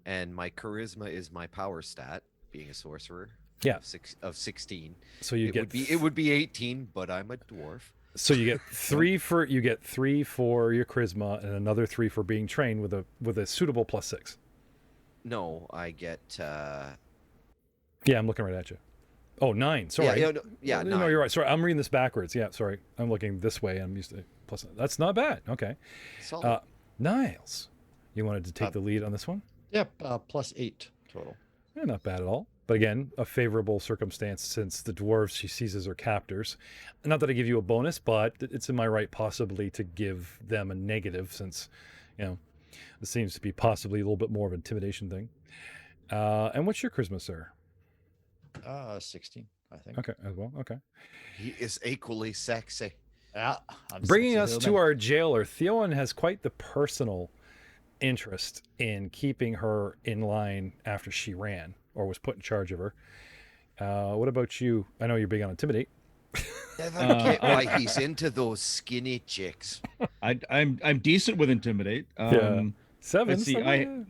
And my charisma is my power stat, being a sorcerer. Yeah. Of 16. So you it would be 18, but I'm a dwarf. So you get 3 for your charisma and another 3 for being trained with a suitable +6. No, I get Yeah, I'm looking right at you. Oh, 9. Sorry. Yeah, no, 9. you're right. Sorry, I'm reading this backwards. Yeah, sorry. I'm looking this way. I'm used to plus. That's not bad. Okay. Solid. Niles, you wanted to take the lead on this one? Yep. +8 total. Yeah, not bad at all. But again, a favorable circumstance since the dwarves she sees as her captors. Not that I give you a bonus, but it's in my right possibly to give them a negative since, you know, this seems to be possibly a little bit more of an intimidation thing. And what's your charisma, sir? 16, I think. Okay, as well. Okay. He is equally sexy. Yeah. Bringing us to our jailer, Theowen has quite the personal interest in keeping her in line after she ran or was put in charge of her. What about you? I know you're big on Intimidate. Never get why he's into those skinny chicks. I'm decent with Intimidate. Yeah. 7. Let's see. so,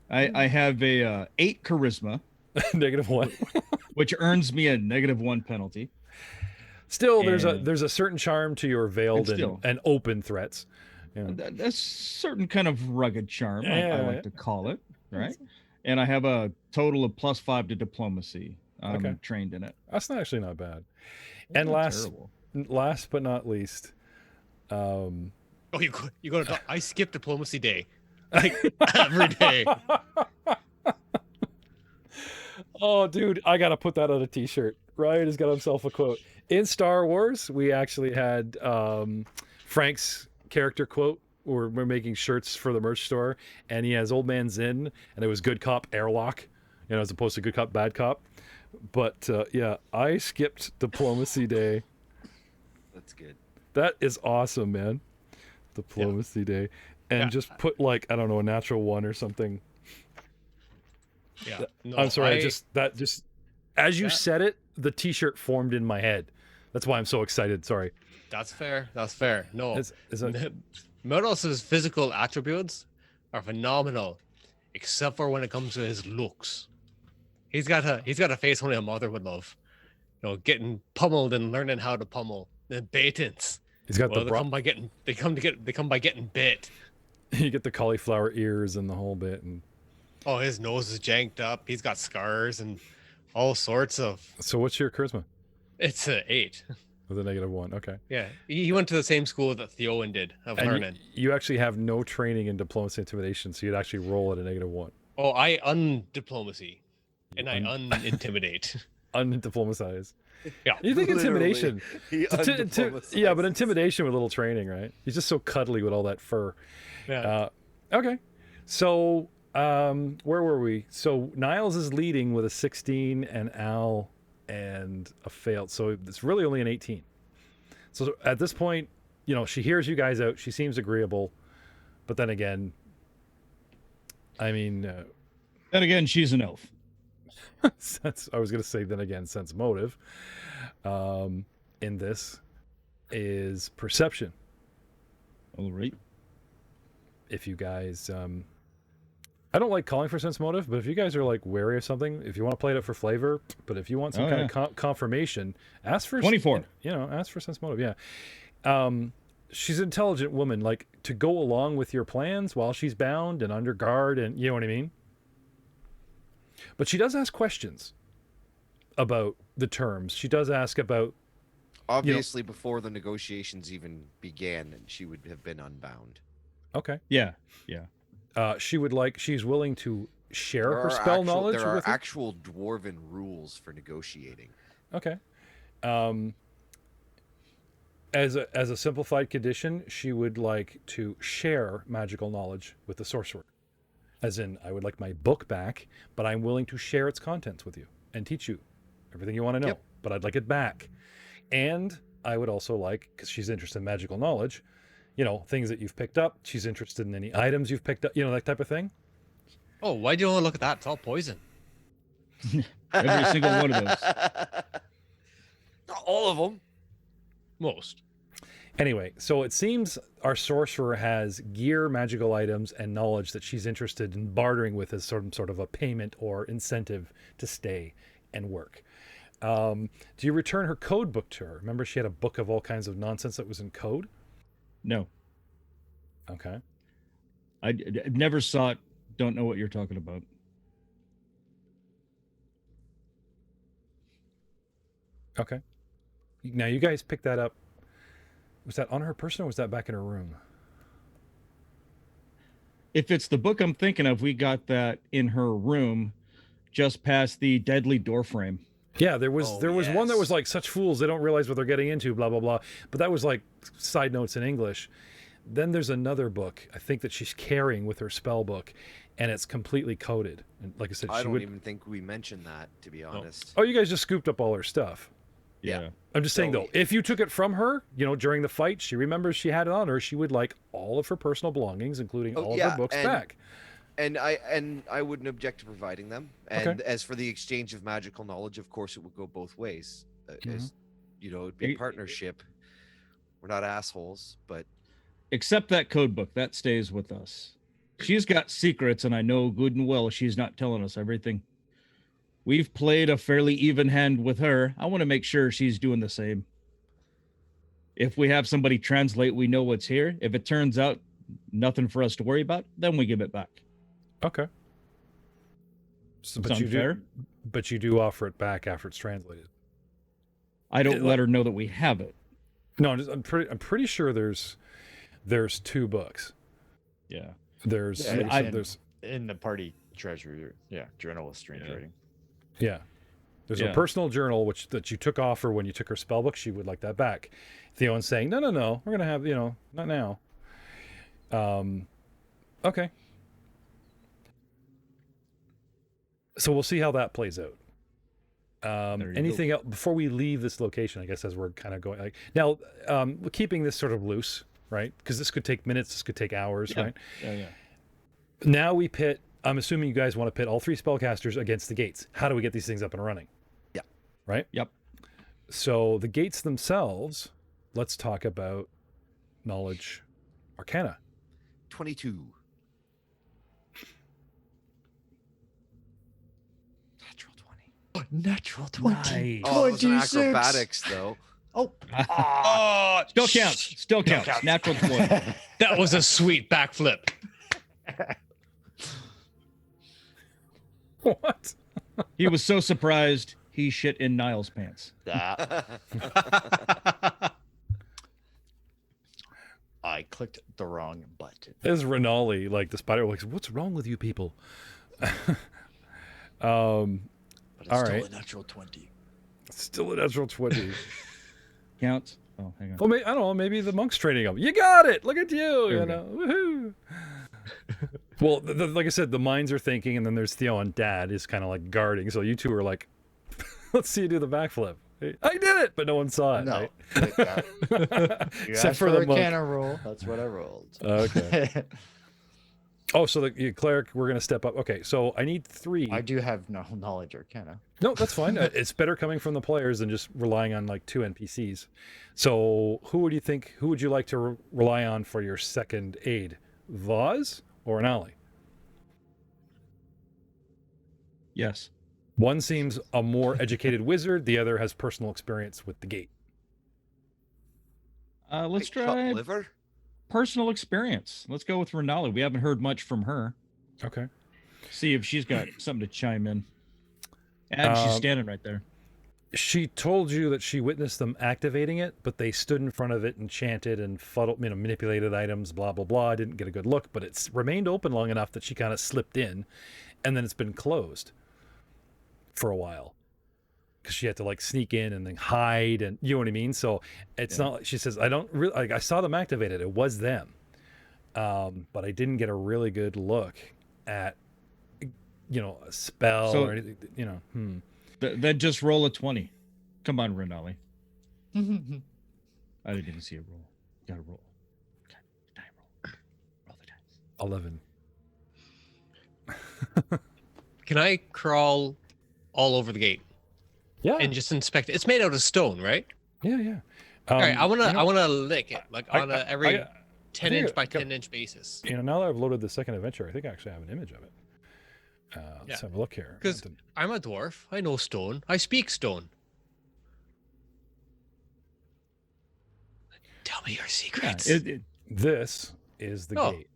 I have a 8 charisma, -1. which earns me a -1 penalty. Still, And- there's a certain charm to your veiled And still. and open threats. Yeah. That's certain kind of rugged charm, I Yeah. like to call it, right? And I have a total of +5 to diplomacy. I'm Okay. trained in it. That's actually not bad. And Not last terrible. but not least, Oh, you go to. I skip diplomacy day, like every day. oh, dude, I gotta put that on a T-shirt. Ryan has got himself a quote. In Star Wars, we actually had Frank's character quote. We're making shirts for the merch store, and he has Old Man Zinn, and it was good cop airlock, as opposed to good cop bad cop. But yeah, I skipped diplomacy day. That's good. That is awesome, man. Diplomacy day, and Yeah. just put like I don't know a natural 1 or something. Yeah. No, I'm sorry, just as you Yeah. said it, the T-shirt formed in my head. That's why I'm so excited. Sorry. That's fair. That's fair. No, Is that, Murdoch's physical attributes are phenomenal, except for when it comes to his looks. He's got a face only a mother would love. Getting pummeled and learning how to pummel. The Batons. he's got Well, the they come by getting bit. you get the cauliflower ears and the whole bit, and Oh, his nose is janked up. He's got scars and all sorts of. so what's your charisma? It's a 8. With a -1. Okay. Yeah, he went to the same school that Theowen did of And learning. you actually have no training in diplomacy intimidation, so you'd actually roll at a -1. Oh, I undiplomacy, and I unintimidate. Undiplomatized. Yeah. You think Literally, intimidation? he Yeah, but intimidation with little training, right? He's just so cuddly with all that fur. Yeah. Okay. So where were we? So Niles is leading with a 16 and Al and a failed. So it's really only an 18. So at this point, she hears you guys out. She seems agreeable. But then again, I mean, Then again, she's an elf. I was going to say then again, sense motive in this is perception. All right. If you guys I don't like calling for sense motive, but if you guys are like wary of something, if you want to play it up for flavor, but if you want some kind of confirmation, ask for 24. Ask for sense motive. Yeah. She's an intelligent woman, like to go along with your plans while she's bound and under guard, and you know what I mean. But she does ask questions about the terms. She does ask about Obviously, before the negotiations even began, and she would have been unbound. okay. Yeah. She's willing to share There her are spell knowledge There are with you. actual dwarven rules for negotiating. Okay. As a simplified condition, she would like to share magical knowledge with the sorcerer. As in, I would like my book back, but I'm willing to share its contents with you and teach you everything you want to know. Yep. But I'd like it back. And I would also like, because she's interested in magical knowledge, things that you've picked up. She's interested in any items you've picked up, that type of thing. Oh, why do you want to look at that? It's all poison. Every single one of those. Not all of them. Most. Anyway, so it seems our sorcerer has gear, magical items, and knowledge that she's interested in bartering with as sort of a payment or incentive to stay and work. Do you return her code book to her? Remember, she had a book of all kinds of nonsense that was in code? No, Okay. I never saw it. Don't know what you're talking about. Okay. Now, you guys picked that up. Was that on her person or was that back in her room? If it's the book I'm thinking of, we got that in her room, just past the deadly door frame. Yeah, there was one that was yes. like such fools they don't realize what they're getting into, blah blah blah. But that was like side notes in English. Then there's another book I think that she's carrying with her spell book, and it's completely coded. And like I said, I she don't would. even think we mentioned that, to be honest. Oh, you guys just scooped up all her stuff. Yeah. I'm just saying So though, if you took it from her, during the fight, she remembers she had it on her. She would like all of her personal belongings, including Oh, all of yeah, her books and- back. And I wouldn't object to providing them. And as for the exchange of magical knowledge, of course, it would go both ways. As you know, it'd be a partnership. We're not assholes, but Except that code book that stays with us. She's got secrets, and I know good and well she's not telling us everything. We've played a fairly even hand with her. I want to make sure she's doing the same. If we have somebody translate, we know what's here. If it turns out nothing for us to worry about, then we give it back. Okay. So, but Sound you fair? do offer it back after it's translated. I don't let her know that we have it. No, I'm pretty sure there's 2 books. Yeah. There's in the party treasure, journal with strange writing. Yeah. There's a personal journal that you took off her when you took her spell book. She would like that back. Theon's saying, no, we're gonna have, not now. Okay. So we'll see how that plays out. Anything else before we leave this location? I guess as we're kind of going like now, keeping this sort of loose, right? Because this could take minutes, this could take hours, right? Yeah. Now we pit. I'm assuming you guys want to pit all 3 spellcasters against the gates. How do we get these things up and running? Yeah. Right? Yep. So the gates themselves, let's talk about knowledge arcana. 22. Natural 20. Oh, it was an acrobatics though. Still counts. Natural 20. That was a sweet backflip. What? He was so surprised he shit in Niall's pants. I clicked the wrong button. There's Renali, like the spider, like, what's wrong with you people? But it's All still right. a natural 20. Still a natural 20. Counts? Oh, hang on. Well, I don't know. Maybe the monk's training them. You got it. Look at you. There You we know. Woohoo. Well, like I said, the minds are thinking, and then there's Theo and Dad is kind of like guarding. So you 2 are like, let's see you do the backflip. I did it, but no one saw it. No. Right? You Except asked for the a monk. cannon roll. That's what I rolled. Okay. Oh, so the cleric, we're going to step up. Okay, so I need 3. I do have no knowledge arcana. No, that's fine. It's better coming from the players than just relying on like 2 NPCs. So who would you like to rely on for your second aid? Vaz or an ally? Yes. One seems a more educated wizard. The other has personal experience with the gate. Let's Chopped try liver. personal experience. Let's go with Renali. We haven't heard much from her. Okay. See if she's got something to chime in. And she's standing right there. She told you that she witnessed them activating it, but they stood in front of it and chanted and manipulated items, blah, blah, blah. I didn't get a good look, but it's remained open long enough that she kind of slipped in, and then it's been closed for a while because she had to like sneak in and then hide, and you know what I mean? So it's not like she says, I don't really, like, I saw them activated. It was them. But I didn't get a really good look at, a spell or anything, Then just roll a 20. Come on, Renali. I didn't even see a roll. Gotta roll. Okay, die roll. Roll the dice. 11. Can I crawl all over the gate Yeah. and just inspect it? It's made out of stone, right? Yeah. All right, I wanna you know- I wanna lick it like on a every I 10-inch think by I got- 10-inch basis. Now that I've loaded the second adventure, I think I actually have an image of it. Let's Yeah. have a look here. 'Cause I'm a dwarf. I know stone. I speak stone. Tell me your Yeah, secrets. This is the Oh. gate.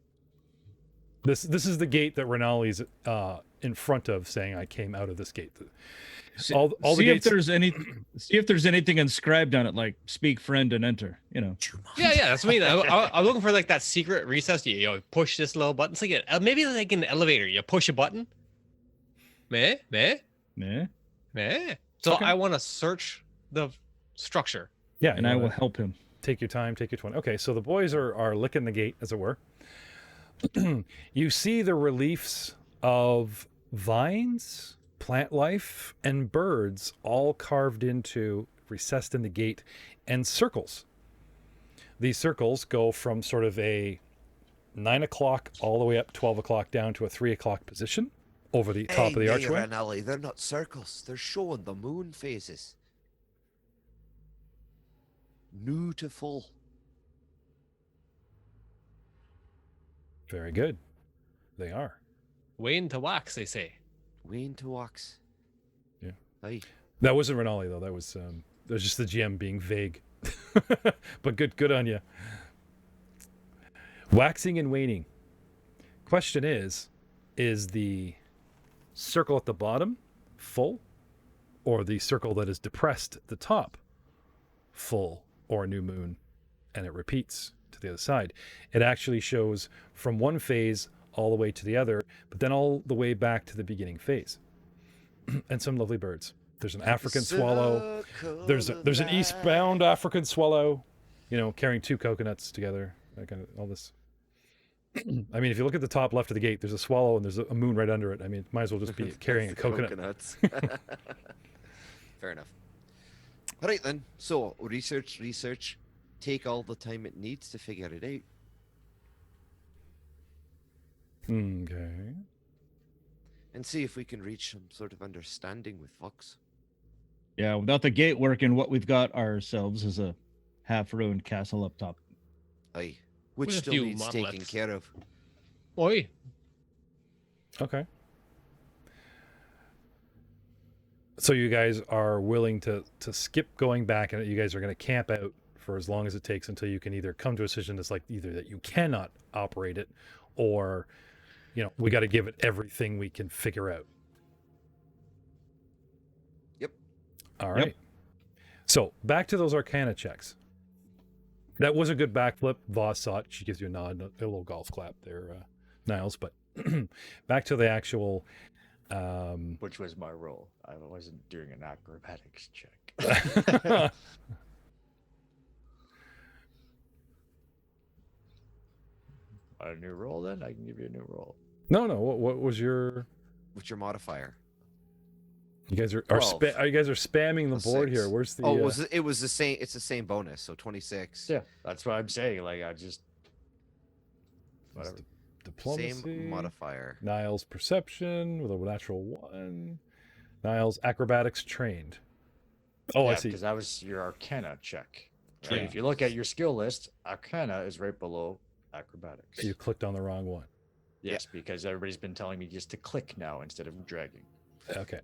This is the gate that Renali's in front of, saying I came out of this gate. All the see gates. if there's any. See if there's anything inscribed on it, like "Speak, friend, and enter." Yeah, that's what I mean. I'm looking for like that secret recess. You push this little button. It's like maybe like an elevator. You push a button. Meh. So Okay. I want to search the structure. Yeah, And I will help him. take your time, take your 20. Okay, so the boys are licking the gate, as it were. You see the reliefs of vines, plant life, and birds all carved into, recessed in the gate, and circles. These circles go from sort of a 9 o'clock all the way up 12 o'clock down to a 3 o'clock position over the top of the archway. And Ellie, they're not circles. They're showing the moon phases. New to full. Very good. They are. Wane to wax, they say. Wane to wax. Yeah. Aye. That wasn't Renali though. That was just the GM being vague. But good on you. Waxing and waning. Question is the circle at the bottom full, or the circle that is depressed at the top full, or a new moon, and it repeats to the other side? It actually shows from one phase all the way to the other, but then all the way back to the beginning phase. And some lovely birds. There's an African swallow. There's an eastbound African swallow, carrying 2 coconuts together. That kind of all this. I mean, if you look at the top left of the gate, there's a swallow and there's a moon right under it. I mean, might as well just be carrying a coconut. Coconuts. Fair enough. All right then. So research. Take all the time it needs to figure it out. Okay. And see if we can reach some sort of understanding with Vox. Yeah, without the gate working, what we've got ourselves is a half-ruined castle up top. Aye. Which With a still few needs taking monoliths. care of. Oi. Okay. So you guys are willing to skip going back, and you guys are going to camp out for as long as it takes until you can either come to a decision that's like either that you cannot operate it, or we got to give it everything we can figure out. Yep. All right. So back to those Arcana checks. That was a good backflip. Voss saw it. She gives you a nod, a little golf clap there, Niles. But back to the actual. Which was my role. I wasn't doing an acrobatics check. A new roll, then I can give you a new roll. No. What was your? What's your modifier? You guys are 12. you guys are spamming the A board 6. here. Where's the? It was the same. It's the same bonus. So 26. Yeah, that's what I'm saying. Like I just whatever. Diplomacy. Same modifier. Niles perception with a natural 1. Niles acrobatics trained. Oh, I see. Because that was your Arcana check. Right? Yeah. If you look at your skill list, Arcana is right below acrobatics. You clicked on the wrong one. Yes, because everybody's been telling me just to click now instead of dragging. Okay.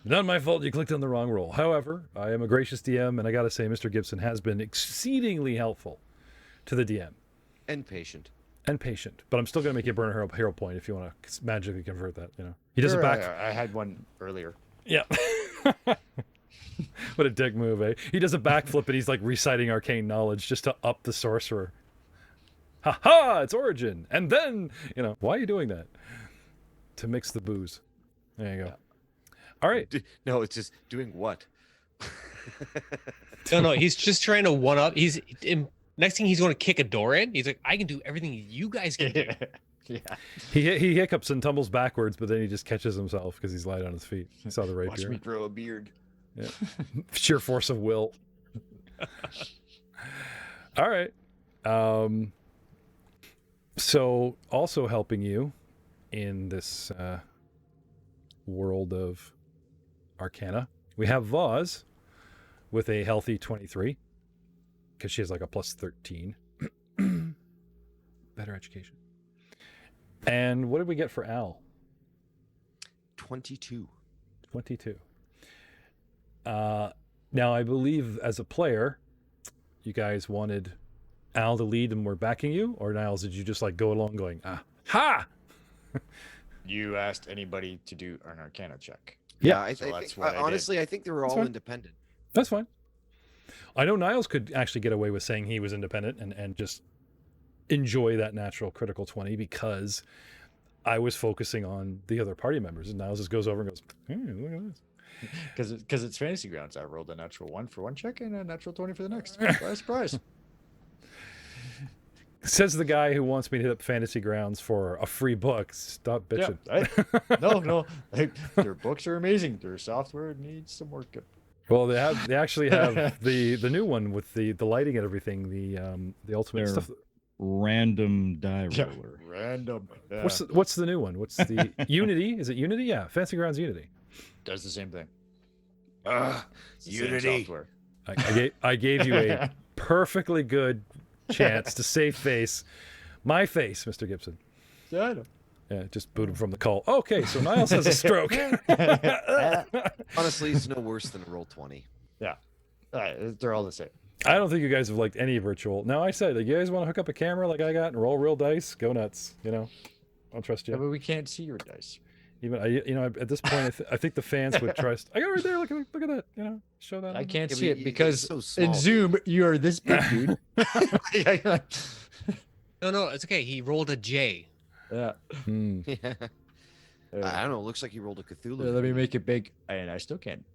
Not my fault you clicked on the wrong roll. However, I am a gracious DM, and I gotta say, Mr. Gibson has been exceedingly helpful to the DM. And patient. And patient. But I'm still gonna make you burn a hero point if you want to magically convert that, He does it back. I had one earlier. Yeah. What a dick move, eh? He does a backflip and he's like reciting arcane knowledge just to up the sorcerer. Ha ha! It's origin. And then, why are you doing that? To mix the booze. There you go. All right. No, it's just doing what? No, he's just trying to one up. Next thing he's going to kick a door in. He's like, I can do everything you guys can do. Yeah. He hiccups and tumbles backwards, but then he just catches himself because he's light on his feet. He saw the Watch rapier. me grow a beard. Yeah. Sheer force of will. All right. So also helping you in this world of Arcana, we have Vaz with a healthy 23 because she has like a plus 13. Better education. And what did we get for Al? 22. 22. Now, I believe as a player, you guys wanted Al to lead and we're backing you? Or Niles, did you just like go along going, ha! You asked anybody to do an Arcana check. Yeah, I so think, that's what I did. honestly, I think they were That's all fine. independent. That's fine. I know Niles could actually get away with saying he was independent and just enjoy that natural critical 20 because I was focusing on the other party members. And Niles just goes over and goes, hey, look at this. Because it's Fantasy Grounds. I rolled a natural 1 for one check and a natural 20 for the next. Surprise, surprise. Says the guy who wants me to hit up Fantasy Grounds for a free book. Stop bitching. No. Their books are amazing. Their software needs some work. Well, they actually have the new one with the lighting and everything, the ultimate Their stuff. random die Yeah, roller. random. Yeah. What's the new one? What's the Unity? Is it Unity? Yeah, Fantasy Grounds Unity. Does the same thing. It's the same Unity. software. I gave you a perfectly good chance to save face. My face, Mr. Gibson. Yeah, I know. Yeah, just boot him from the call. Okay, so Niles has a stroke. Honestly, it's no worse than a roll 20. Yeah. They're all the same. I don't think you guys have liked any virtual. Now I said, like, you guys want to hook up a camera like I got and roll real dice? Go nuts. You know, I'll trust Yeah, you. but we can't see your dice. Even at this point, I think the fans would trust. I got it right there. Look at that. You know, show that. I can't Yeah, see but it because it's so small, in dude. Zoom you're this big, dude. No, it's okay. He rolled a J. Yeah. Hmm. Yeah. I don't know. It looks like he rolled a Cthulhu. Let me make it big, and I still can't.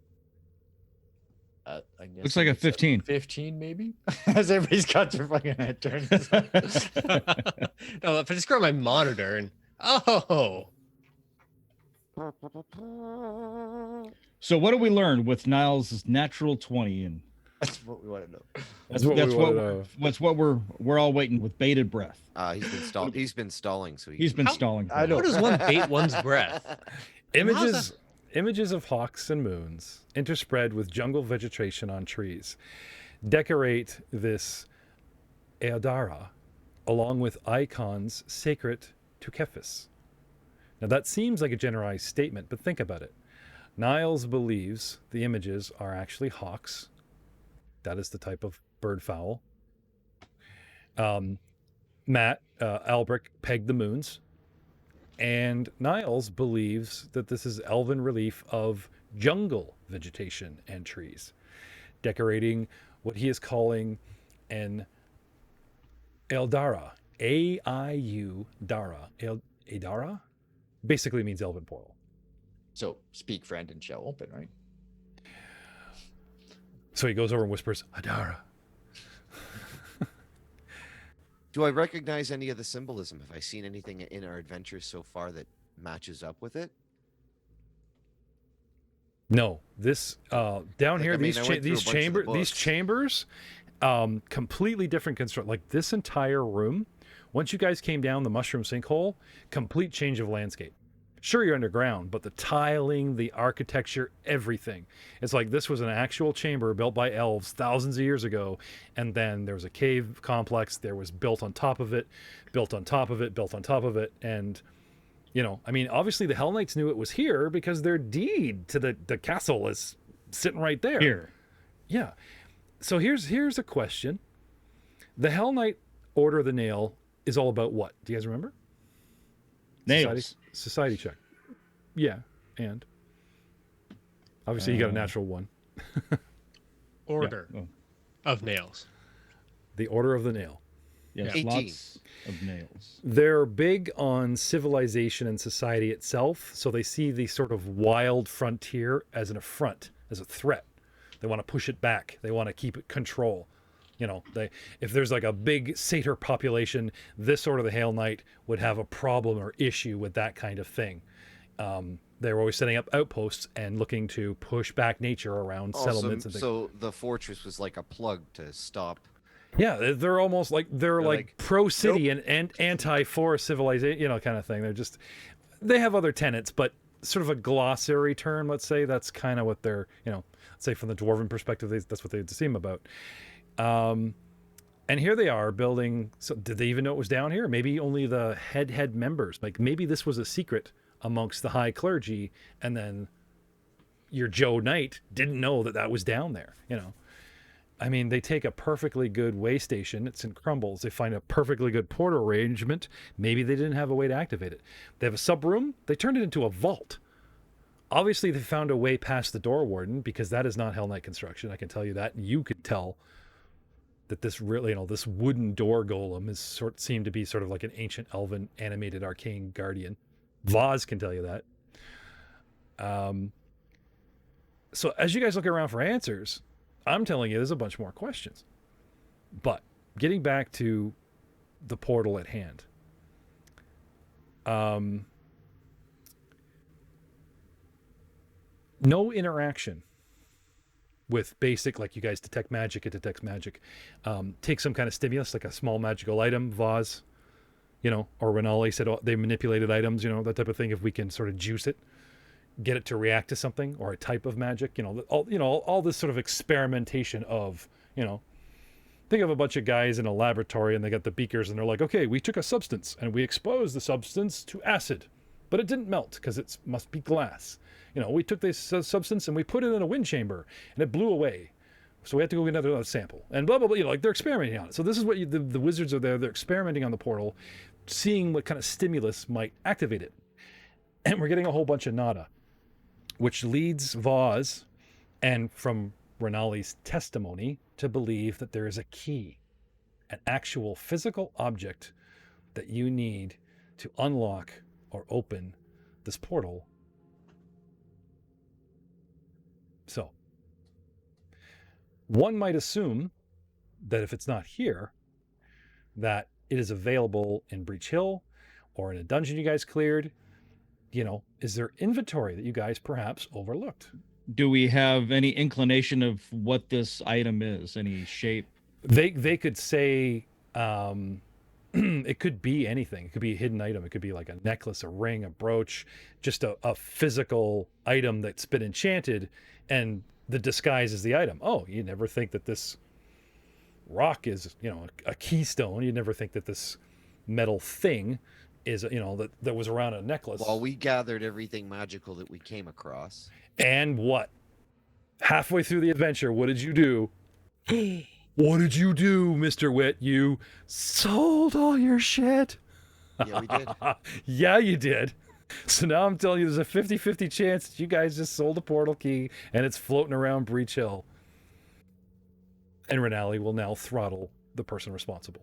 I guess Looks like a it's 15. 15 maybe. As everybody's got their fucking head turned. No, if I just go on my monitor and So what do we learn with Niles' natural 20? And That's what we want to know. That's what we want to know. that's what we're all waiting with bated breath. He's been stalling, so He's been How- stalling. for I a know. how while. does one bait one's breath? Images of hawks and moons interspread with jungle vegetation on trees decorate this Eodara along with icons sacred to Kephis. Now that seems like a generalized statement, but think about it. Niles believes the images are actually hawks. That is the type of bird fowl. Matt, Albrecht pegged the moons. And Niles believes that this is elven relief of jungle vegetation and trees, decorating what he is calling an Eldara. A-I-U Dara. Eldara? Basically means elven portal. So speak, friend, and shall open, right? So he goes over and whispers, Adara. Do I recognize any of the symbolism? Have I seen anything in our adventures so far that matches up with it? No, this down here, I mean, I went through a bunch of the these books. chambers, completely different construct. Like this entire room, once you guys came down the mushroom sinkhole, complete change of landscape. Sure, you're underground, but the tiling, the architecture, everything. It's like this was an actual chamber built by elves thousands of years ago, and then there was a cave complex. There was built on top of it, built on top of it, built on top of it, and you know, I mean, obviously the Hell Knights knew it was here because their deed to the castle is sitting right there. Here. Yeah. So here's a question. The Hell Knight Order of the Nail is all about what? Do you guys remember? Nails. Society check. Yeah, and obviously you got a natural one. Order Oh, of nails. The Order of the Nail. yes, 18. lots of nails. They're big on civilization and society itself, so they see the sort of wild frontier as an affront, as a threat. They want to push it back. They want to keep it control. You know, if there's like a big satyr population, this sort of the Hail Knight would have a problem or issue with that kind of thing. They were always setting up outposts and looking to push back nature around settlements and things. So the fortress was like a plug to stop. Yeah, they're almost like they're like pro-city and anti-forest civilization, you know, kind of thing. They have other tenets, but sort of a glossary term, let's say. That's kind of what they're, you know, let's say from the dwarven perspective, that's what they seem about. And here they are building. So did they even know it was down here? Maybe only the head members. Like maybe this was a secret amongst the high clergy, and then your Joe Knight didn't know that was down there. You know, I mean, they take a perfectly good way station. It's in Crumbles. They find a perfectly good portal arrangement. Maybe they didn't have a way to activate it. They have a sub room. They turned it into a vault. Obviously, they found a way past the door warden because that is not Hell Knight construction. I can tell you that. And you could tell that this really, you know, this wooden door golem seemed to be sort of like an ancient elven animated arcane guardian. Vaz can tell you that. So as you guys look around for answers, I'm telling you there's a bunch more questions. But getting back to the portal at hand. No interaction with basic, like you guys detect magic, it detects magic. Take some kind of stimulus, like a small magical item, vase, or Renali said they manipulated items, that type of thing. If we can sort of juice it, get it to react to something or a type of magic, all this sort of experimentation of, think of a bunch of guys in a laboratory and they got the beakers and they're like, okay, we took a substance and we exposed the substance to acid, but it didn't melt because it must be glass. We took this substance and we put it in a wind chamber and it blew away. So we had to go get another sample and blah, blah, blah. Like they're experimenting on it. So this is what the wizards are there. They're experimenting on the portal, seeing what kind of stimulus might activate it. And we're getting a whole bunch of nada, which leads Vaz, and from Renali's testimony, to believe that there is a key, an actual physical object that you need to unlock or open this portal. So, one might assume that if it's not here, that it is available in Breach Hill or in a dungeon you guys cleared. Is there inventory that you guys perhaps overlooked? Do we have any inclination of what this item is? Any shape? They could say it could be anything. It could be a hidden item. It could be like a necklace, a ring, a brooch, just a physical item that's been enchanted, and the disguise is the item. Oh, you never think that this rock is, a keystone. You never think that this metal thing is, that was around a necklace. Well, we gathered everything magical that we came across. And what? Halfway through the adventure, what did you do? What did you do, Mr. Witt? You sold all your shit? Yeah, we did. Yeah, you did. So now I'm telling you, there's a 50-50 chance that you guys just sold a portal key and it's floating around Breach Hill. And Renali will now throttle the person responsible.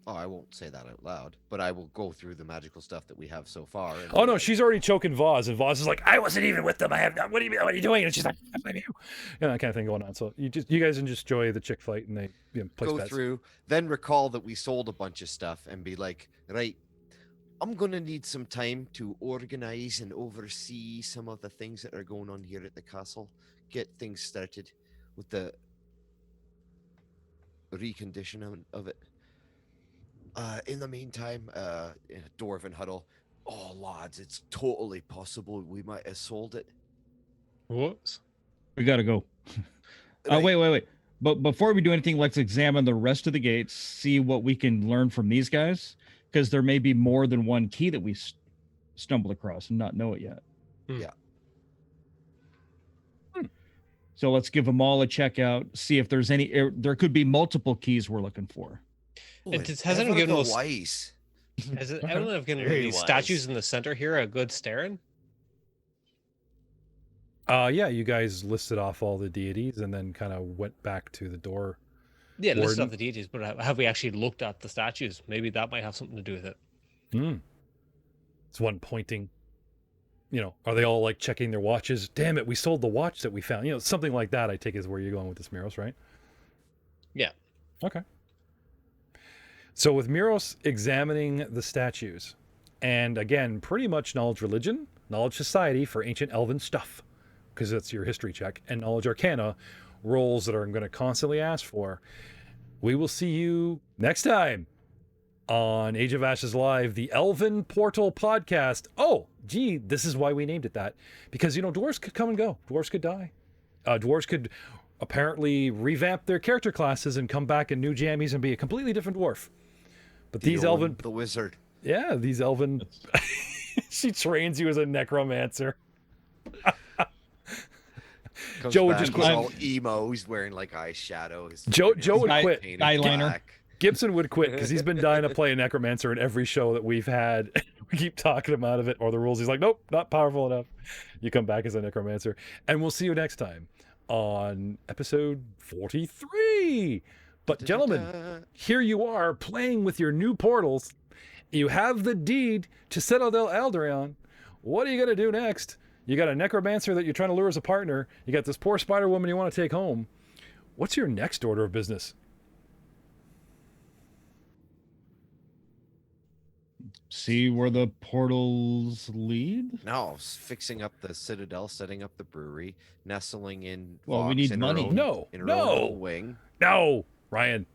Oh, I won't say that out loud, but I will go through the magical stuff that we have so far. And Oh no, she's already choking Vaz, and Vaz is like, I wasn't even with them. I have not. What do you mean? What are you doing? And she's like, I blame you. That kind of thing going on. So you guys can just enjoy the chick fight, and they place go bets. through, then recall that we sold a bunch of stuff, and be like, right, I'm gonna need some time to organize and oversee some of the things that are going on here at the castle. Get things started with the reconditioning of it. In the meantime, in a dwarven huddle, oh lads, it's totally possible we might have sold it. Whoops. We gotta go. Right. Wait. But before we do anything, let's examine the rest of the gates, see what we can learn from these guys, because there may be more than one key that we stumbled across and not know it yet. Yeah. So let's give them all a check out, see if there's any. There could be multiple keys we're looking for. Has anyone given those? wise? Has anyone given Very these wise. statues in the center here a good staring? Yeah, you guys listed off all the deities and then kind of went back to the door. Yeah, listed Warden. off the deities, but have we actually looked at the statues? Maybe that might have something to do with it. It's one pointing. Are they all like checking their watches? Damn it, we sold the watch that we found. Something like that, I take is where you're going with this, Miros, right? Yeah. Okay. So with Miros examining the statues, and again, pretty much knowledge religion, knowledge society for ancient elven stuff, because that's your history check, and knowledge arcana, rolls that I'm going to constantly ask for. We will see you next time on Age of Ashes Live, the Elven Portal podcast. Oh, gee, this is why we named it that. Because, dwarves could come and go. Dwarves could die. Dwarves could apparently revamp their character classes and come back in new jammies and be a completely different dwarf. But these elven... The wizard. Yeah, these elven... She trains you as a necromancer. Comes Joe would back, just he's quit. all emo. He's wearing like eyeshadow. His Joe fingernails would are quit. painted Eyeliner. black. Gibson would quit because he's been dying to play a necromancer in every show that we've had. We keep talking him out of it or the rules. He's like, nope, not powerful enough. You come back as a necromancer. And we'll see you next time on episode 43. But gentlemen, here you are playing with your new portals. You have the deed to Citadel Alderon. What are you going to do next? You got a necromancer that you're trying to lure as a partner. You got this poor spider woman you want to take home. What's your next order of business? See where the portals lead? No, fixing up the citadel, setting up the brewery, nestling in. Well, we Vox need in her money. own- No, in her no. own little wing. No, Ryan.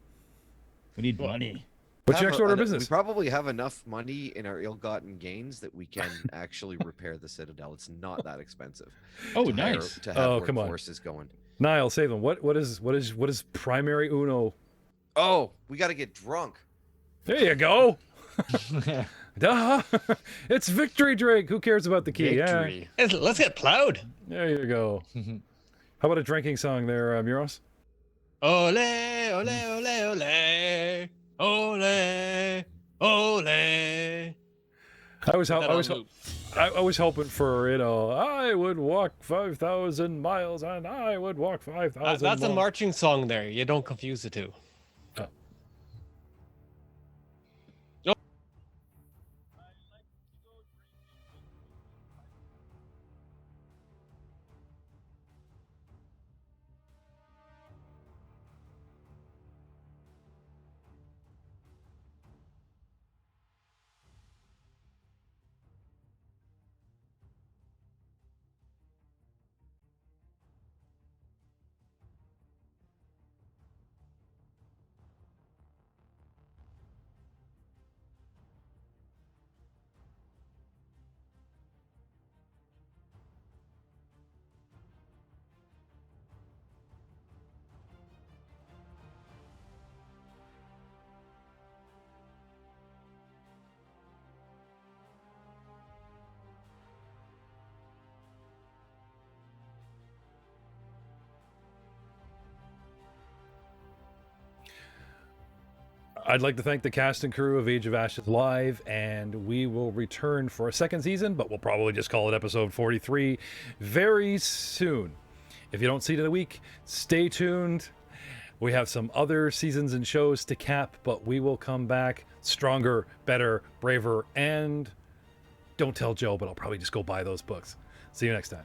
We need money. What's your Have next order of We business? probably have enough money in our ill-gotten gains that we can actually repair the citadel. It's not that expensive. Oh, to hire- nice. to have Oh, come on. workforces going. Niall, save them. What is primary Uno? Oh, we got to get drunk. There you go. Duh. It's victory drink. Who cares about the key? Victory. Let's get plowed. Yeah. There you go. How about a drinking song there, Muros? Ole, ole, ole, ole, ole, ole. I was That on loop. I was hoping for, I would walk 5,000 miles and I would walk 5,000 That's a more. marching song there. You don't confuse the two. I'd like to thank the cast and crew of Age of Ashes Live, and we will return for a second season, but we'll probably just call it episode 43 very soon. If you don't see it in a week, stay tuned. We have some other seasons and shows to cap, but we will come back stronger, better, braver, and don't tell Joe, but I'll probably just go buy those books. See you next time.